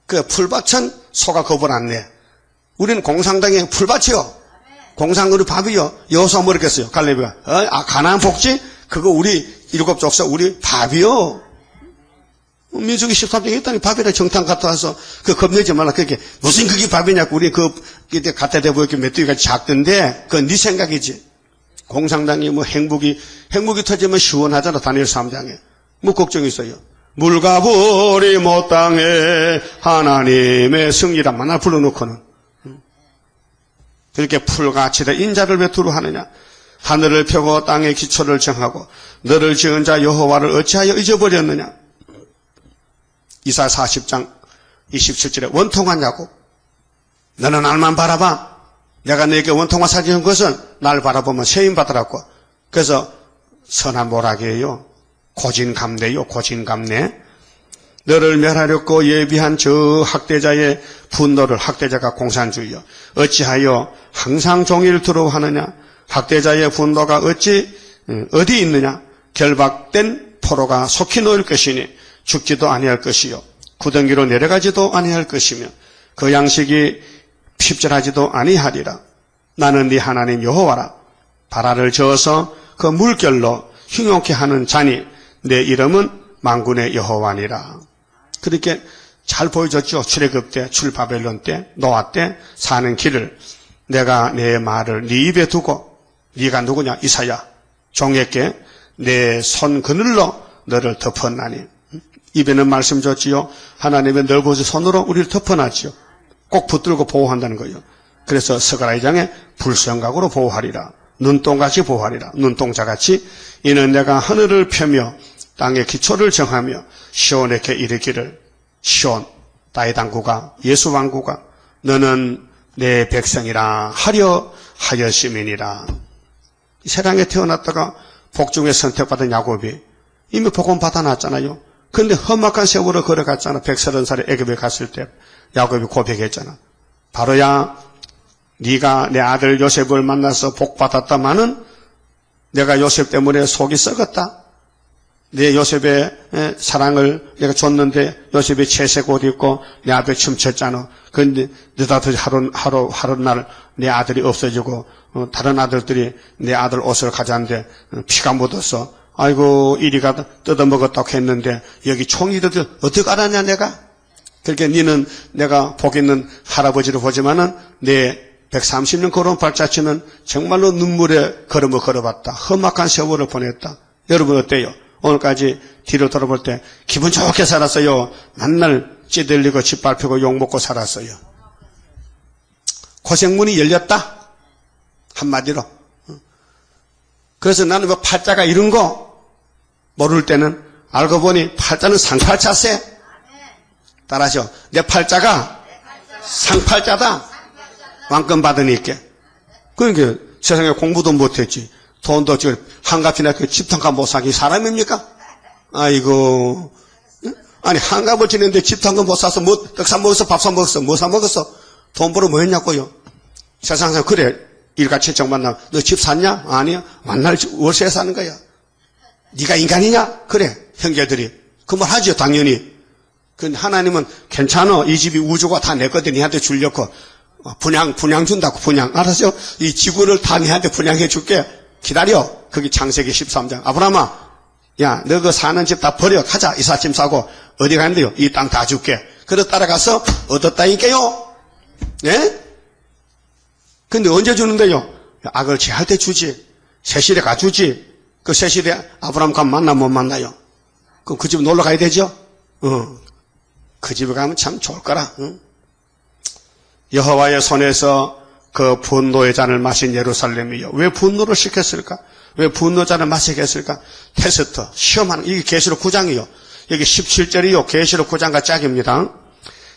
그 풀밭은 소가 겁을 안 내. 우리는 공산당의 풀밭이요. 공산군의 밥이요. 여호수아 뭐랬겠어요? 갈렙이가. 가나안 복지? 그거 우리 일곱 족속 우리 밥이요. 민수기 13장에 있다니 밥이라 정탕 갖다 와서 겁내지 말라. 그게 무슨 그게 밥이냐고. 우리 그때 갖다 대고 이렇게 메뚜기가 작던데 그건 네 생각이지. 공산당이 행복이 터지면 시원하잖아. 다니엘 3장에. 뭐 걱정이 있어요. 물과 불이 못 당해 하나님의 승리란 만날 불러놓고는 그렇게 풀같이 인자를 왜 두루 하느냐. 하늘을 펴고 땅의 기초를 정하고 너를 지은 자 여호와를 어찌하여 잊어버렸느냐. 이사야 40장 27절에 원통한 야곱 너는 날만 바라봐. 내가 너에게 원통한 사준 것은 날 바라보면 세임받으라고. 그래서 선한 모락이에요. 고진감래요. 고진감래. 너를 멸하려고 예비한 저 학대자의 분노를, 학대자가 공산주의요. 어찌하여 항상 종일 두려워하느냐. 학대자의 분노가 어디 있느냐. 결박된 포로가 속히 놓일 것이니 죽지도 아니할 것이요 구덩이로 내려가지도 아니할 것이며 그 양식이 핍절하지도 아니하리라. 나는 네 하나님 여호와라. 바라를 저어서 그 물결로 흉용케 하는 자니 내 이름은 만군의 여호와니라. 그렇게 잘 보여줬죠. 출애굽 때, 출바벨론 때, 노아 때 사는 길을. 내가 내 말을 네 입에 두고 네가 누구냐? 이사야 종에게 내 손 그늘로 너를 덮었나니. 입에는 말씀 줬지요. 하나님의 넓어진 손으로 우리를 덮어놨지요. 꼭 붙들고 보호한다는 거예요. 그래서 스가랴 2장에 불성각으로 보호하리라. 눈동같이 보호하리라. 눈동자같이. 이는 내가 하늘을 펴며 땅의 기초를 정하며 시온에게 이르기를 시온 나의 당구가 예수 왕구가 너는 내 백성이라 하려 하였음이니라. 세상에 태어났다가 복중에 선택받은 야곱이 이미 복음 받아놨잖아요. 근데 험악한 세월을 걸어갔잖아. 130살에 애굽에 갔을 때 야곱이 고백했잖아. 바로야 네가 내 아들 요셉을 만나서 복 받았다마는 내가 요셉 때문에 속이 썩었다. 내 요셉의 사랑을 내가 줬는데 요셉이 채색 옷 입고 내 앞에 춤췄잖아. 그런데 느닷없이 하루날 내 아들이 없어지고 다른 아들들이 내 아들 옷을 가져왔는데 피가 묻었어. 아이고 이리가 뜯어먹었다고 했는데 여기 총이들 어떻게 알았냐 내가? 그렇게 니는 내가 복 있는 할아버지를 보지만은 내 130년 걸어온 발자취는 정말로 눈물의 걸음을 걸어봤다. 험악한 세월을 보냈다. 여러분 어때요? 오늘까지 뒤로 돌아볼 때 기분 좋게 살았어요? 맨날 찌들리고 짓밟히고 욕먹고 살았어요? 고생문이 열렸다? 한마디로. 그래서 나는 뭐 팔자가 이런 거 모를 때는 알고 보니 팔자는 상팔자세. 따라하죠. 내 팔자가 상팔자다. 왕권 받으니까. 그러니까 세상에 공부도 못했지. 돈도 없지. 한갑이나 집통값 못 사기 사람입니까? 아이고. 아니 한갑을 지냈는데 집통값 못 사서 떡 사 먹었어? 밥 사 먹었어? 뭐 사 먹었어? 돈 벌어 뭐 했냐고요? 세상에서 그래. 일가치 정 만나. 너 집 샀냐? 아니야. 만날 월세에 사는 거야. 네가 인간이냐? 그래. 형제들이. 그 말 하죠. 당연히. 근데 하나님은 괜찮아. 이 집이 우주가 다 내 거든 니한테 주려고. 분양 준다고 분양. 알았죠? 이 지구를 다 니한테 분양해 줄게. 기다려. 거기 창세기 13장. 아브라함아, 야, 너 그 사는 집 다 버려. 가자. 이삿짐 싸고. 어디 가는데요? 이 땅 다 줄게. 그래 따라가서 얻었다니까요. 예? 근데 언제 주는데요? 악을 제할 때 주지. 세실에 가주지. 그 세실에 아브라함 가면 만나 못 만나요? 그럼 그 집 놀러 가야 되죠? 그 집에 가면 참 좋을 거라. 여호와의 손에서 그 분노의 잔을 마신 예루살렘이요. 왜 분노를 시켰을까? 왜 분노잔을 마시게 했을까? 테스트, 시험하는, 이게 계시록 9장이요. 여기 17절이요. 계시록 9장과 짝입니다.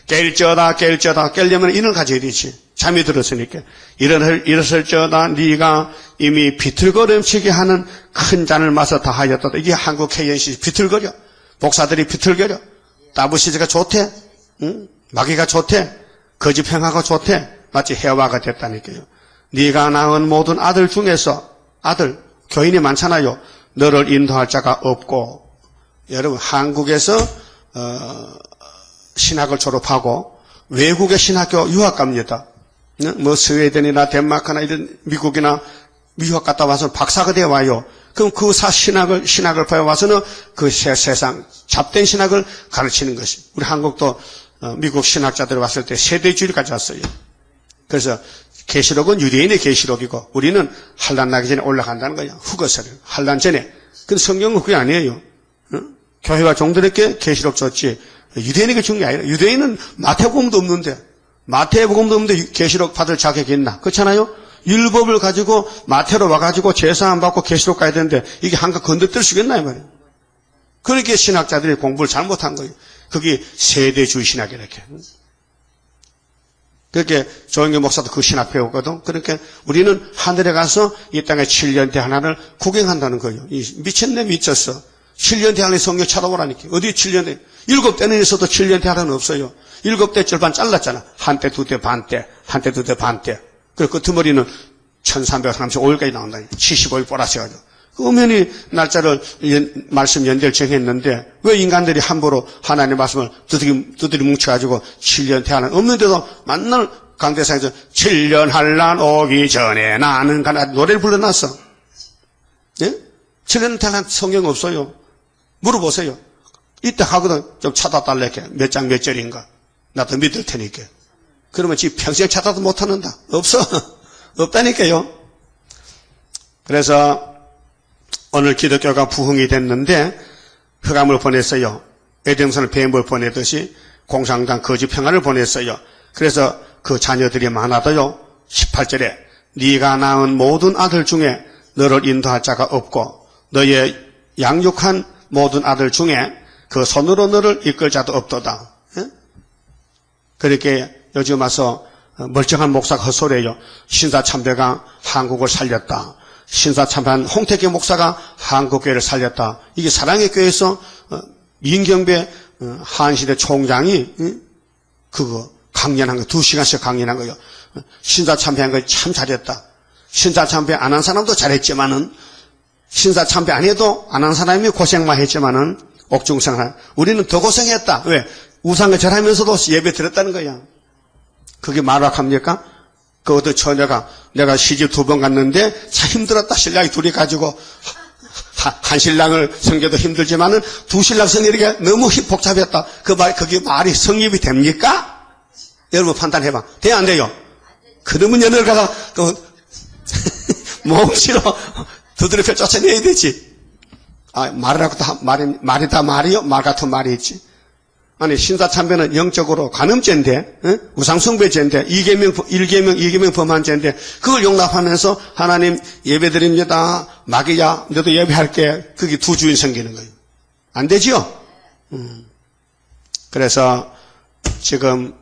깰 려면 인을 가져야 되지. 잠이 들었으니까. 일어설저다 네가 이미 비틀거림치게 하는 큰 잔을 마셔 다 하였다. 이게 한국 KNC 비틀거려. 목사들이 비틀거려. 따부시즈가 좋대. 응? 마귀가 좋대. 거짓 행하가 좋대. 마치 해와가 됐다니까요. 네가 낳은 모든 아들 중에서 아들 교인이 많잖아요. 너를 인도할 자가 없고. 여러분 한국에서 신학을 졸업하고 외국의 신학교 유학 갑니다. 뭐 스웨덴이나 덴마크나 이런 미국이나 미국 갔다 와서 박사가 되어 와요. 그럼 그 신학을 배워와서는 그 세상 잡된 신학을 가르치는 것이. 우리 한국도 미국 신학자들이 왔을 때 세대주의를 가져왔어요. 그래서 계시록은 유대인의 계시록이고 우리는 환난 나기 전에 올라간다는 거야. 후거서를 환난 전에. 근데 성경은 그게 아니에요. 교회와 종들에게 계시록 줬지 유대인에게 준 게 아니라 유대인은 마태복음도 없는데 계시록 받을 자격이 있나? 그렇잖아요? 율법을 가지고 마태로 와가지고 제사 안 받고 계시록 가야 되는데 이게 한가 건너뛸 수 있겠나 이 말이에요. 그렇게 신학자들이 공부를 잘못한 거예요. 그게 세대주의 신학이라 이렇게. 그렇게 조영규 목사도 그 신학 배웠거든. 그러니까 우리는 하늘에 가서 이 땅의 7년대 하나를 구경한다는 거예요. 미쳤네 미쳤어. 7년대 하나의 성경 찾아보라니까. 어디 7년대? 7대는 있어도 7년대 하나는 없어요. 7대 절반 잘랐잖아. 한때, 두대, 반대. 한때, 두대, 반대. 그리고 끄트머리는 1335일까지 나온다니. 75일 플러스 해가지고. 그 엄연히 날짜를 말씀 연대를 정했는데 왜 인간들이 함부로 하나님의 말씀을 두드리 뭉쳐가지고 7년 태어난 없는데도 만날 강대상에서 7년 한란 오기 전에 나는 가나 노래를 불러놨어. 예? 7년 태어난 성경 없어요. 물어보세요. 이때 하거든 좀 찾아달라 이렇게 몇 장 몇 절인가. 나도 믿을 테니까. 그러면 지 평생 찾아도 못하는다. 없어. 없다니까요. 그래서 오늘 기독교가 부흥이 됐는데 흑암을 보냈어요. 에덴성을 뱀을 보내듯이 공산당 거짓 평화를 보냈어요. 그래서 그 자녀들이 많아도요. 18절에 네가 낳은 모든 아들 중에 너를 인도할 자가 없고 너의 양육한 모든 아들 중에 그 손으로 너를 이끌 자도 없도다. 그렇게 요즘 와서 멀쩡한 목사가 헛소리예요. 신사참배가 한국을 살렸다. 신사참배한 홍택기 목사가 한국교회를 살렸다. 이게 사랑의 교회에서 민경배 한시대 총장이 그거 강연한 거 2시간씩 강연한 거요. 신사참배한 거 참 잘했다. 신사참배 안 한 사람도 잘했지만은 신사참배 안 해도 안 한 사람이 고생만 했지만은 옥중생활 우리는 더 고생했다. 왜? 우상을 절하면서도 예배 드렸다는 거야. 그게 말락합니까? 그 어떤 처녀가 내가 시집 2번 갔는데 참 힘들었다. 신랑이 둘이 가지고 한 신랑을 섬겨도 힘들지만은 2신랑 섬기기가 너무 복잡했다. 그게 말이 성립이 됩니까? 여러분 판단해봐. 돼야 안 돼요? 그러면 연애를 가서 몸치로 두드려 쫓아내야 되지. 말이라고 말이 다 말이요? 말 같은 말이 있지. 아니 신사참배는 영적으로 간음죄인데 우상숭배죄인데 1계명 범한 죄인데 그걸 용납하면서 하나님 예배드립니다. 마귀야 너도 예배할게. 그게 두 주인 생기는 거예요. 안 되지요? 그래서 지금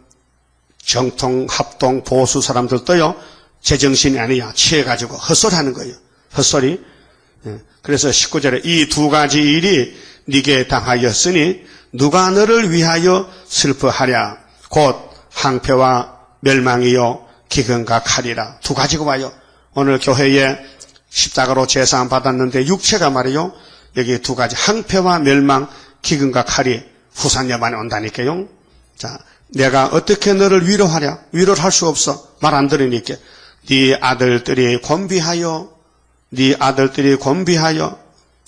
정통 합동 보수 사람들도요 제정신이 아니야 취해가지고 헛소리하는 거예요. 헛소리. 그래서 19절에 이 두 가지 일이 네게 당하였으니 누가 너를 위하여 슬퍼하랴. 곧 항폐와 멸망이요 기근과 칼이라. 두 가지가 와요. 오늘 교회에 십자가로 제사함 받았는데 육체가 말이요. 여기 두 가지 항폐와 멸망, 기근과 칼이 후산여만에 온다니까요. 자, 내가 어떻게 너를 위로하랴. 위로를 할 수 없어. 말 안 들으니까. 네 아들들이 곤비하여.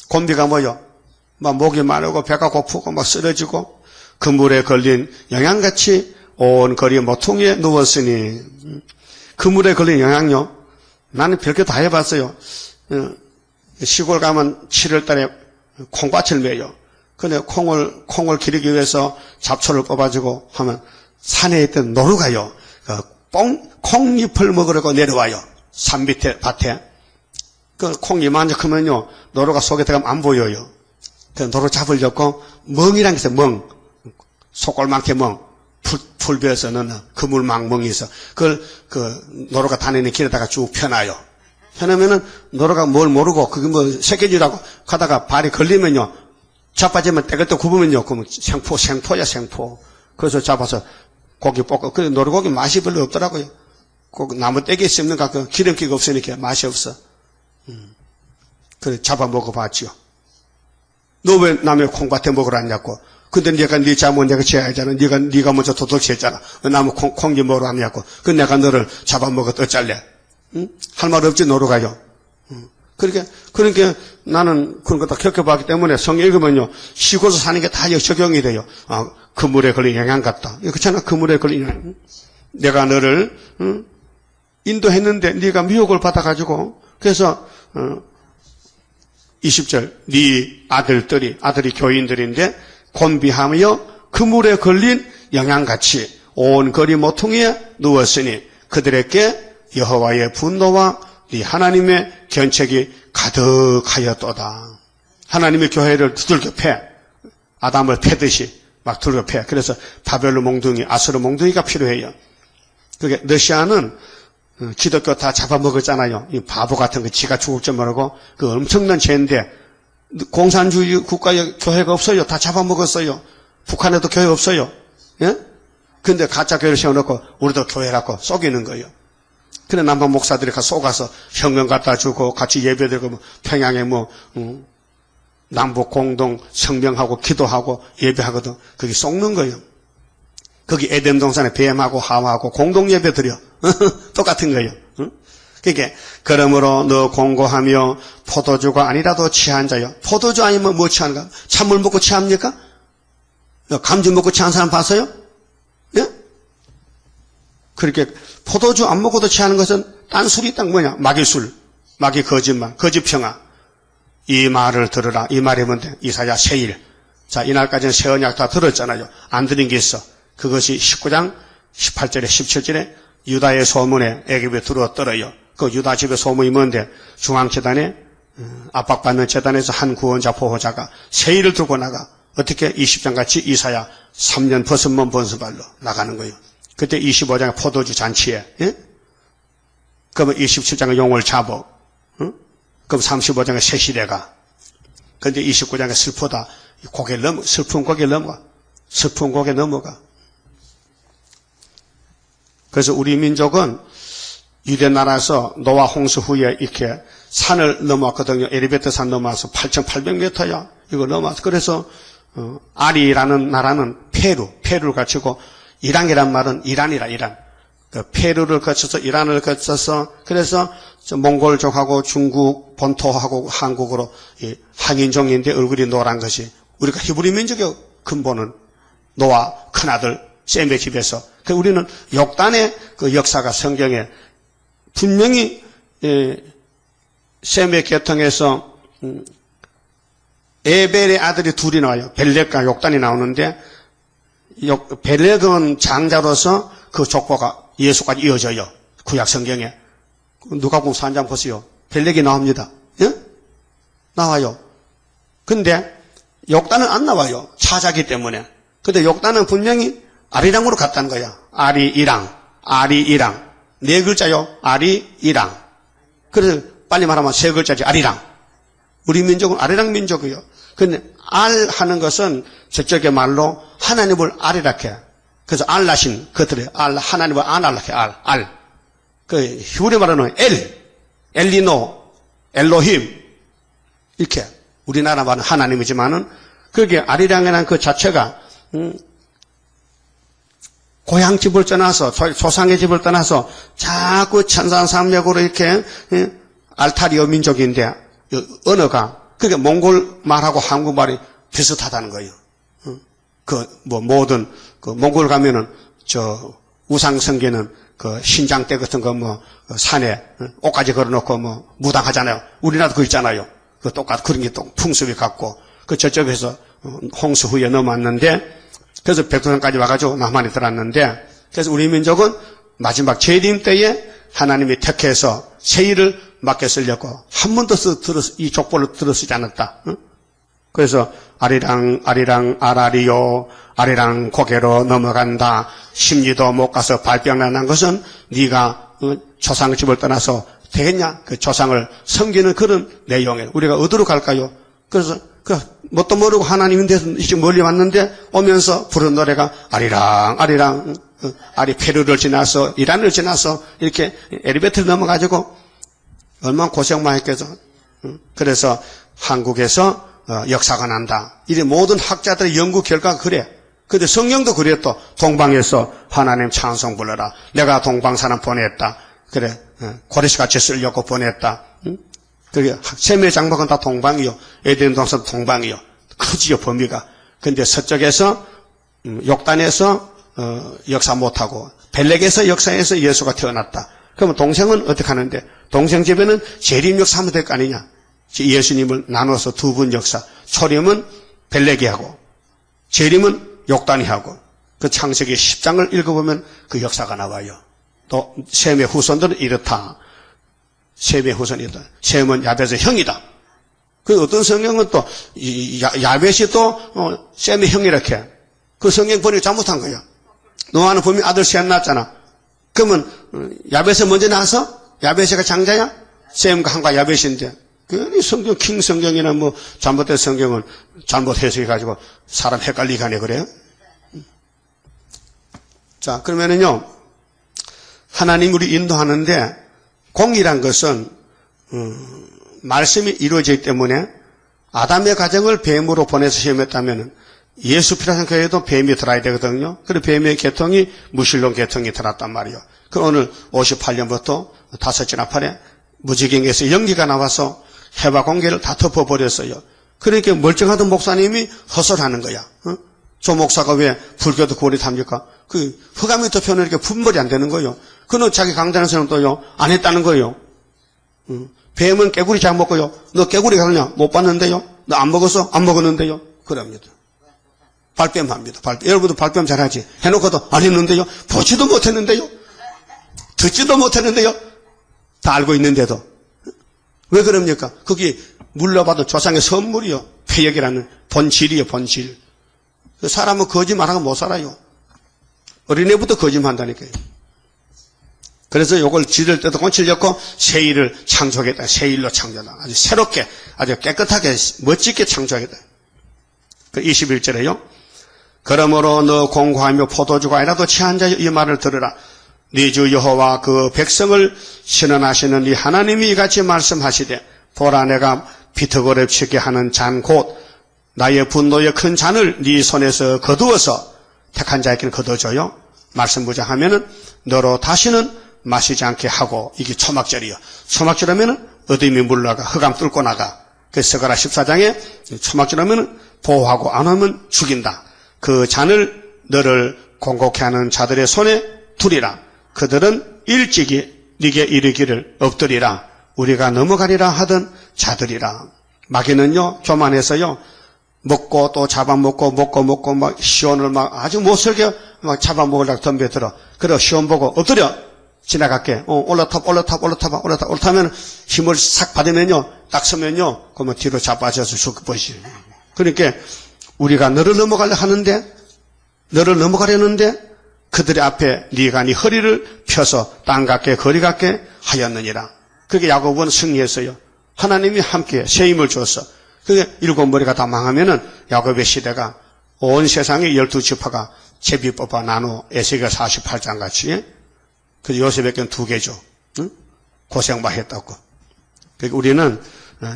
곤비가 뭐요? 막 목이 마르고 배가 고프고 막 쓰러지고 그물에 걸린 영양같이 온 거리 모퉁이에 누웠으니 그물에 걸린 영양요. 나는 별게 다 해봤어요. 시골 가면 7월달에 콩밭을 매요. 근데 콩을 기르기 위해서 잡초를 뽑아주고 하면 산에 있던 노루가요. 콩잎을 먹으려고 내려와요. 산 밑에 밭에. 그 콩 이만큼은요 노루가 속에 들어가면 안 보여요. 그 노루 잡으려고 멍이란 게 있어요. 멍. 속골만큼 멍. 풀벼에서는 그물망멍이 있어. 그걸 노루가 다니는 길에다가 쭉 펴놔요. 펴놓으면은 노루가 뭘 모르고 그게 뭐 새끼질하고 가다가 발이 걸리면요. 자빠지면 떼글떼 굽으면요. 그러면 생포야 생포. 그래서 잡아서 고기 볶고 그 노루고기 맛이 별로 없더라고요. 그 나무 떼기 씹는가 그 기름기가 없으니까 맛이 없어. 그래 잡아 먹어봤지요. 너 왜 남의 콩밭에 먹으러 왔냐고. 근데 내가 네 잘못 내가 지어야 하잖아. 네가 먼저 도둑질했잖아. 나무 콩지 뭐로 하냐고. 그 내가 너를 잡아먹었다 어쩔래? 응? 할 말 없지 너로 가요. 그러니까 나는 그런 거 다 겪어봤기 때문에 성경 읽으면요. 쉬고서 사는 게 다 적용이 돼요. 그물에 걸린 영향 같다. 그렇잖아. 그물에 걸린 영향. 내가 너를 인도했는데 네가 미혹을 받아가지고 그래서 20절 네 아들이 교인들인데 곤비하며 그물에 걸린 영향같이 온 거리 모퉁이에 누웠으니 그들에게 여호와의 분노와 네 하나님의 견책이 가득하였도다. 하나님의 교회를 두들겨 패. 아담을 패듯이 막 두들겨 패. 그래서 바벨론 몽둥이, 아수르 몽둥이가 필요해요. 그게 러시아는 기독교 다 잡아먹었잖아요. 이 바보 같은 거 지가 죽을 줄 모르고 그 엄청난 죄인데 공산주의 국가에 교회가 없어요. 다 잡아먹었어요. 북한에도 교회 없어요. 예? 근데 가짜 교회를 세워놓고 우리도 교회라고 속이는 거예요. 그래 남방 목사들이 속아서 현금 갖다 주고 같이 예배드리고 평양에 남북 공동 성명하고 기도하고 예배하거든. 그게 속는 거예요. 거기 에덴 동산에 뱀하고 하와하고 공동 예배 드려. 똑같은 거예요. 그러니까 그러므로 너 공고하며 포도주가 아니라도 취한 자요. 포도주 아니면 뭐 취한가? 찬물 먹고 취합니까? 감주 먹고 취한 사람 봤어요? 예? 그렇게 포도주 안 먹고도 취하는 것은 딴 술이 딱 뭐냐? 마귀술, 마귀 거짓말, 거짓평화. 이 말을 들으라. 이 말이 뭔데? 이사야 세일. 자, 이날까지는 새 언약 다 들었잖아요. 안 들은 게 있어. 그것이 19장 18절에 17절에 유다의 소문에 애굽에 들어왔더래요. 그 유다 집의 소문이 뭔데? 중앙재단에 압박받는 재단에서 한 구원자 보호자가 세일을 들고 나가. 어떻게 20장 같이 이사야 3년 벗은몸 번스발로 나가는 거예요. 그때 25장의 포도주 잔치에, 예? 그러면 27장의 용을 잡어, 응? 그럼 35장의 새 시대가. 근데 29장의 슬프다. 슬픈 고개 넘어가. 그래서 우리 민족은 유대 나라에서 노아 홍수 후에 이렇게 산을 넘어왔거든요. 에리베트 산 넘어와서 8,800m야. 이거 넘어와서. 그래서, 아리라는 나라는 페루를 거치고, 이란이란 말은 이란. 그 페루를 거쳐서 이란을 거쳐서 그래서 몽골족하고 중국 본토하고 한국으로 항인종인데 얼굴이 노란 것이 우리가 히브리 민족의 근본은 노아 큰아들 셈의 집에서 그 우리는 욕단의 그 역사가 성경에 분명히 셈의 계통에서 에벨의 아들이 둘이 나와요. 벨렉과 욕단이 나오는데 벨렉은 장자로서 그 족보가 예수까지 이어져요. 구약 성경에. 누가복음 4장 보세요. 벨렉이 나옵니다. 예? 나와요. 근데 욕단은 안 나와요. 차자기 때문에. 근데 욕단은 분명히 아리랑으로 갔다는 거야. 아리이랑. 네 글자요. 아리이랑. 그래서 빨리 말하면 세 글자지. 아리랑. 우리 민족은 아리랑 민족이에요. 근데 알 하는 것은 저쪽의 말로 하나님을 알이라 해. 그래서 알라신 그들의 하나님을 알라 해. 알. 그 히브리 말로는 엘리노, 엘로힘 이렇게 우리나라 말은 하나님이지만은 그게 아리랑이라는 그 자체가 고향 집을 떠나서 조상의 집을 떠나서 자꾸 천산산맥으로 이렇게 알타리오 민족인데 언어가 그게 몽골 말하고 한국말이 비슷하다는 거예요. 모든 몽골 가면은 우상 성기는 신장 때 같은 거 산에 옷까지 걸어놓고 무당하잖아요. 우리나라도 그 있잖아요. 똑같 그런 게 또 풍습이 같고 저쪽에서 홍수 후에 넘어왔는데 그래서 백두산까지 와가지고 남한에 들어왔는데 그래서 우리 민족은 마지막 재림 때에 하나님이 택해서 세일을 맡겨 쓰려고 한 번도 이 족보를 들어쓰지 않았다. 그래서 아리랑 아라리요 아리랑 고개로 넘어간다. 십리도 못 가서 발병난 것은 네가 조상집을 떠나서 되겠냐? 그 조상을 섬기는 그런 내용에 우리가 어디로 갈까요? 그래서 뭣도 모르고 하나님인데서 이제 멀리 왔는데 오면서 부른 노래가 아리랑 아리 페루를 지나서 이란을 지나서 이렇게 에리베트를 넘어가지고 얼마나 고생만 했겠어. 그래서 한국에서 역사가 난다. 이런 모든 학자들의 연구 결과가 그래. 근데 성경도 그래. 또 동방에서 하나님 찬송 불러라. 내가 동방 사람 보냈다. 그래. 고레스같이 쓰려고 보냈다. 그게 셈의 장막은 다 동방이요. 에덴 동산 동방이요. 크지요, 범위가. 근데 서쪽에서 욕단에서 역사 못하고 벨렉에서 역사에서 예수가 태어났다. 그러면 동생은 어떻게 하는데? 동생 집에는 재림 역사하면 될 거 아니냐? 예수님을 나눠서 두 분 역사. 초림은 벨렉이 하고 재림은 욕단이 하고 그 창세기 10장을 읽어보면 그 역사가 나와요. 또 셈의 후손들은 이렇다. 셈의 후손이 이렇다. 셈은 야벳의 형이다. 그 어떤 성경은 또 야벳이 또 셈의 형이렇게. 그 성경 번역 잘못한 거야. 노아는 분명히 아들 셋 낳았잖아. 그러면 야벳이 먼저 나와서 야벳이가 장자야? 셈과 함과 야벳인데 그 성경 킹 성경이나 뭐 잘못된 성경은 잘못 해석해가지고 사람 헷갈리게 하네 그래요. 자 그러면은요 하나님 우리 인도하는데 공이란 것은 말씀이 이루어지기 때문에 아담의 가정을 뱀으로 보내서 시험했다면 예수 피라는 교회도 뱀이 들어야 되거든요. 그리고 뱀의 계통이 무신론 계통이 들었단 말이에요. 그 오늘 58년부터 5째 나팔에 무지경에서 연기가 나와서 해와 공개를 다 덮어버렸어요. 그러니까 멀쩡하던 목사님이 헛소리하는 거야. 저 목사가 왜 불교도 구원이 답니까? 그 흑암이 덮여는 이렇게 분별이 안 되는 거예요. 그는 자기 강단하는 사람도요 안 했다는 거예요. 뱀은 깨구리 잘 먹고요. 너 깨구리 가느냐? 못 봤는데요. 너 안 먹었어? 안 먹었는데요. 그럽니다. 발뺌합니다. 여러분도 발뺌 잘하지. 해놓고도 안 했는데요. 보지도 못했는데요. 듣지도 못했는데요. 다 알고 있는데도. 왜 그럽니까? 그게 물려받은 조상의 선물이요. 폐역이라는 본질이요. 본질. 사람은 거짓말하고 못 살아요. 어린애부터 거짓말한다니까요. 그래서 이걸 지를 때도 꼰칠렸고 새일을 창조하겠다. 새일로 창조하다. 아주 새롭게 아주 깨끗하게 멋지게 창조하겠다. 그 21절에요. 그러므로 너 공고하며 포도주가 아니라도 취한 자여 이 말을 들으라. 네 주 여호와 그 백성을 신원하시는 이 하나님이 이같이 말씀하시되 보라 내가 비터거렵치게 하는 잔 곧 나의 분노의 큰 잔을 네 손에서 거두어서 택한 자에게는 거둬줘요. 말씀 보자 하면은 너로 다시는 마시지 않게 하고 이게 초막절이요. 초막절 하면은 어둠이 물러가 흑암 뚫고 나가. 그래서 스가랴 14장에 초막절 하면은 보호하고 안 하면 죽인다. 그 잔을 너를 공곡해 하는 자들의 손에 두리라. 그들은 일찍이 네게 이르기를 엎드리라. 우리가 넘어가리라 하던 자들이라. 마귀는요 교만해서요 먹고 또 잡아먹고 먹고 막 시온을 막 아주 못살게 막 잡아먹으려고 덤벼들어. 그래 시온 보고 엎드려 지나갈게. 올라타면 힘을 싹 받으면요 딱 서면요 그러면 뒤로 자빠져서 죽어버리지. 그러니까 우리가 너를 넘어가려 하는데 너를 넘어가려는데 그들의 앞에 네가 네 허리를 펴서 땅 같게 거리 같게 하였느니라. 그게 야곱은 승리했어요. 하나님이 함께 새 힘을 줬어. 그게 일곱 머리가 다 망하면은 야곱의 시대가 온 세상의 12지파가 제비 뽑아 나누어 에스겔 48장 같이. 그 요셉에게는 2개죠. 응? 고생 많이 했다고. 그러니까 우리는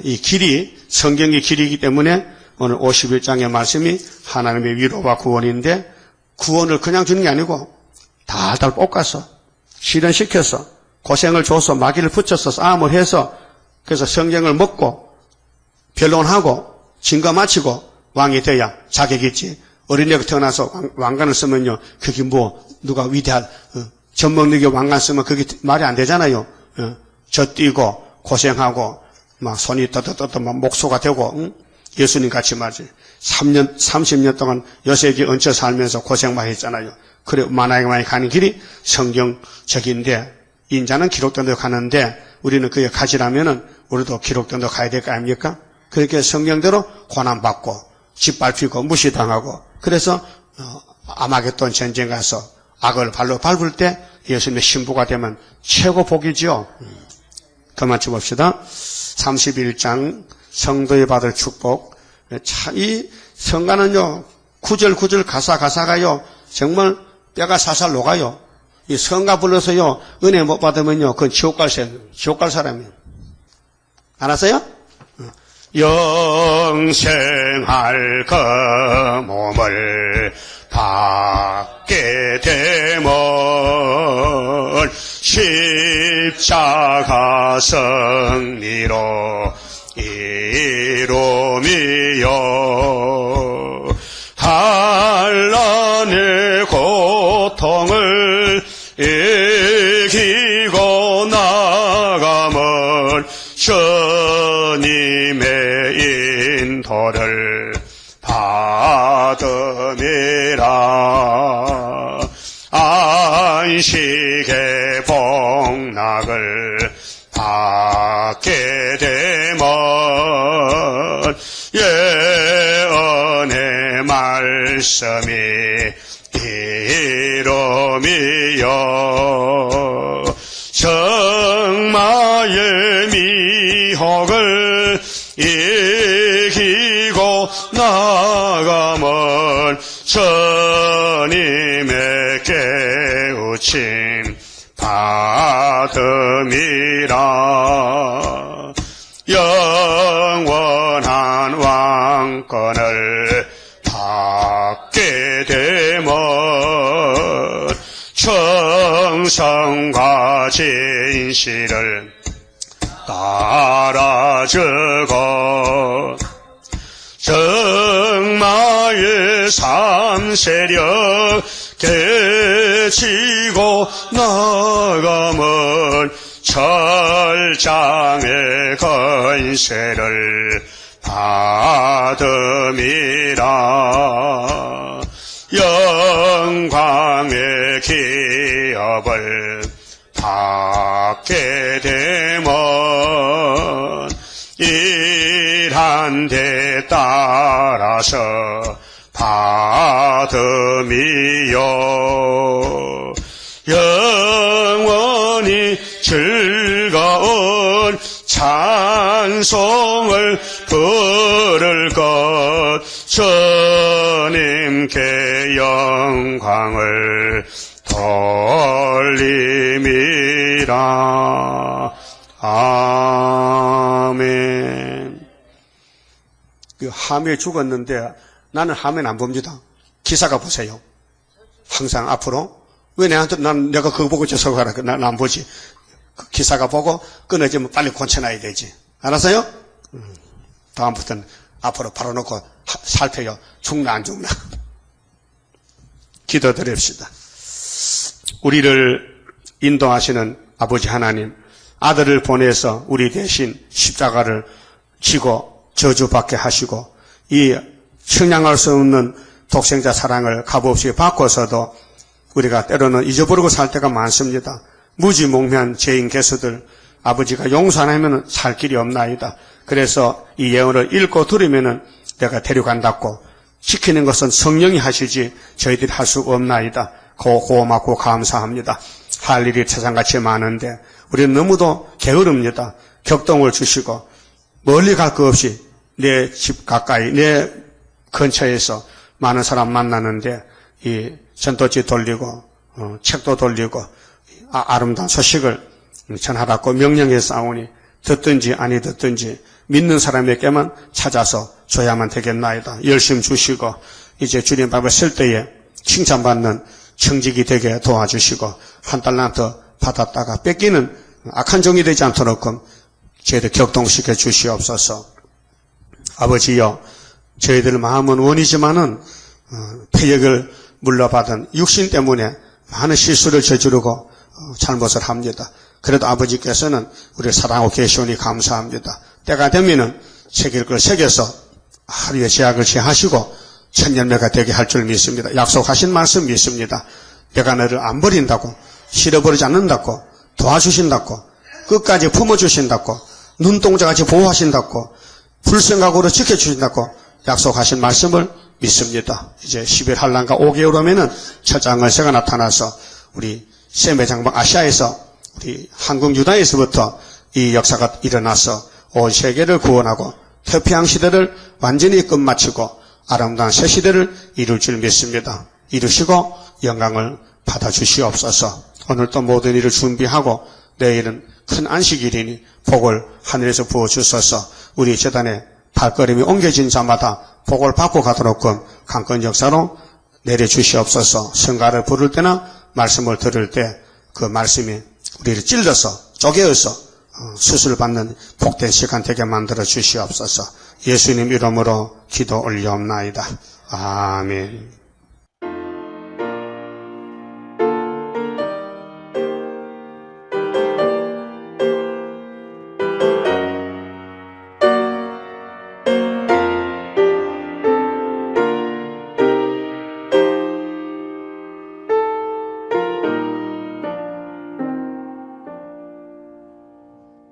이 길이 성경의 길이기 때문에 오늘 51장의 말씀이 하나님의 위로와 구원인데 구원을 그냥 주는 게 아니고 달달 볶아서 실현시켜서 고생을 줘서 마귀를 붙여서 싸움을 해서 그래서 성경을 먹고 변론하고 증거 마치고 왕이 돼야 자격이 있지. 어린애가 태어나서 왕관을 쓰면요 그게 뭐 누가 위대한 젖먹는 왕관 쓰면 그게 말이 안 되잖아요. 젖뛰고 고생하고 막 손이 떠떠떠떠 막 목소가 되고 응? 예수님 같이 말이지. 30년 동안 요셉이 얹혀 살면서 고생 많이 했잖아요. 그래 만화에 많이 가는 길이 성경적인데 인자는 기록된 데 가는데 우리는 그에 가지라면은 우리도 기록된 데 가야 될 거 아닙니까? 그렇게 성경대로 고난받고 짓밟히고 무시당하고 그래서 아마겟돈 전쟁 가서 악을 발로 밟을 때 예수님의 신부가 되면 최고 복이죠. 그만 봅시다. 31장 성도에 받을 축복. 이 성가는요 구절 가사가요 정말 뼈가 살살 녹아요. 이 성가 불러서요 은혜 못 받으면요 그건 지옥 갈 사람이에요. 알았어요? 영생할 그 몸을 받게 되면 십자가 승리로 이루미요 한란의 고통을 이기고 나가면 주님의 인도를 받음이라 안식의 복락을 받게 되면 예언의 말씀이 이루미요 정마의 미혹을 이기고 나가면 주님의 깨우침 받음이라 영원한 왕권을 받게 되면 정성과 진실을 따라주고 정마의 삼세력 깨치고 나가면 철장의 건세를 받음이라 영광의 기업을 받게 되면 일한 데 따라서 받음이요 영원히 즐거운 찬송을 부를 것 주님께 영광을 돌림이라. 아멘. 그 하멜 죽었는데 나는 하멜 안 봅니다. 기사가 보세요. 항상 앞으로 왜 내가 그거 보고 저서 가라. 난 안 보지. 그 기사가 보고 끊어지면 빨리 고쳐놔야 되지. 알았어요? 다음부터는 앞으로 바로 놓고 살펴요. 죽나 안 죽나. 기도드립시다. 우리를 인도하시는 아버지 하나님, 아들을 보내서 우리 대신 십자가를 지고 저주받게 하시고 이 측량할 수 없는 독생자 사랑을 값없이 바꿔서도 우리가 때로는 잊어버리고 살 때가 많습니다. 무지몽매한 죄인 개수들 아버지가 용서 안 하면 살 길이 없나이다. 그래서 이 예언을 읽고 들으면 내가 데려간다고 지키는 것은 성령이 하시지 저희들이 할 수 없나이다. 고맙고 감사합니다. 할 일이 세상같이 많은데 우리는 너무도 게으릅니다. 격동을 주시고 멀리 갈 거 없이 내 집 가까이 내 근처에서 많은 사람 만나는데 이 전도지 돌리고 책도 돌리고 아름다운 소식을 전하라고 명령했사오니 듣든지 아니 듣든지 믿는 사람에게만 찾아서 줘야만 되겠나이다. 열심 주시고 이제 주님 앞에 설 때에 칭찬받는 청직이 되게 도와주시고 한 달란트 받았다가 뺏기는 악한 종이 되지 않도록 저희들 격동시켜 주시옵소서. 아버지여, 저희들 마음은 원이지만은 폐역을 물러받은 육신 때문에 많은 실수를 저지르고 잘못을 합니다. 그래도 아버지께서는 우리를 사랑하고 계시오니 감사합니다. 때가 되면은 새길 걸 새겨서 하루의 제약을 제하시고 천년매가 되게 할 줄 믿습니다. 약속하신 말씀 믿습니다. 내가 너를 안 버린다고, 실어버리지 않는다고, 도와주신다고, 끝까지 품어주신다고, 눈동자같이 보호하신다고, 불생각으로 지켜주신다고 약속하신 말씀을 믿습니다. 이제 10일 한란과 5개월 후면은 철장을새가 나타나서 우리 셈의 장방 아시아에서 우리 한국 유다에서부터 이 역사가 일어나서 온 세계를 구원하고 태평양 시대를 완전히 끝마치고 아름다운 새 시대를 이룰 줄 믿습니다. 이루시고 영광을 받아주시옵소서. 오늘 또 모든 일을 준비하고 내일은 큰 안식일이니 복을 하늘에서 부어주소서. 우리 재단의 발걸음이 옮겨진 자마다 복을 받고 가도록끔 강권 역사로 내려주시옵소서. 성가를 부를 때나 말씀을 들을 때 그 말씀이 우리를 찔러서 쪼개어서 수술받는 복된 시간 되게 만들어 주시옵소서. 예수님 이름으로 기도 올려옵나이다. 아멘.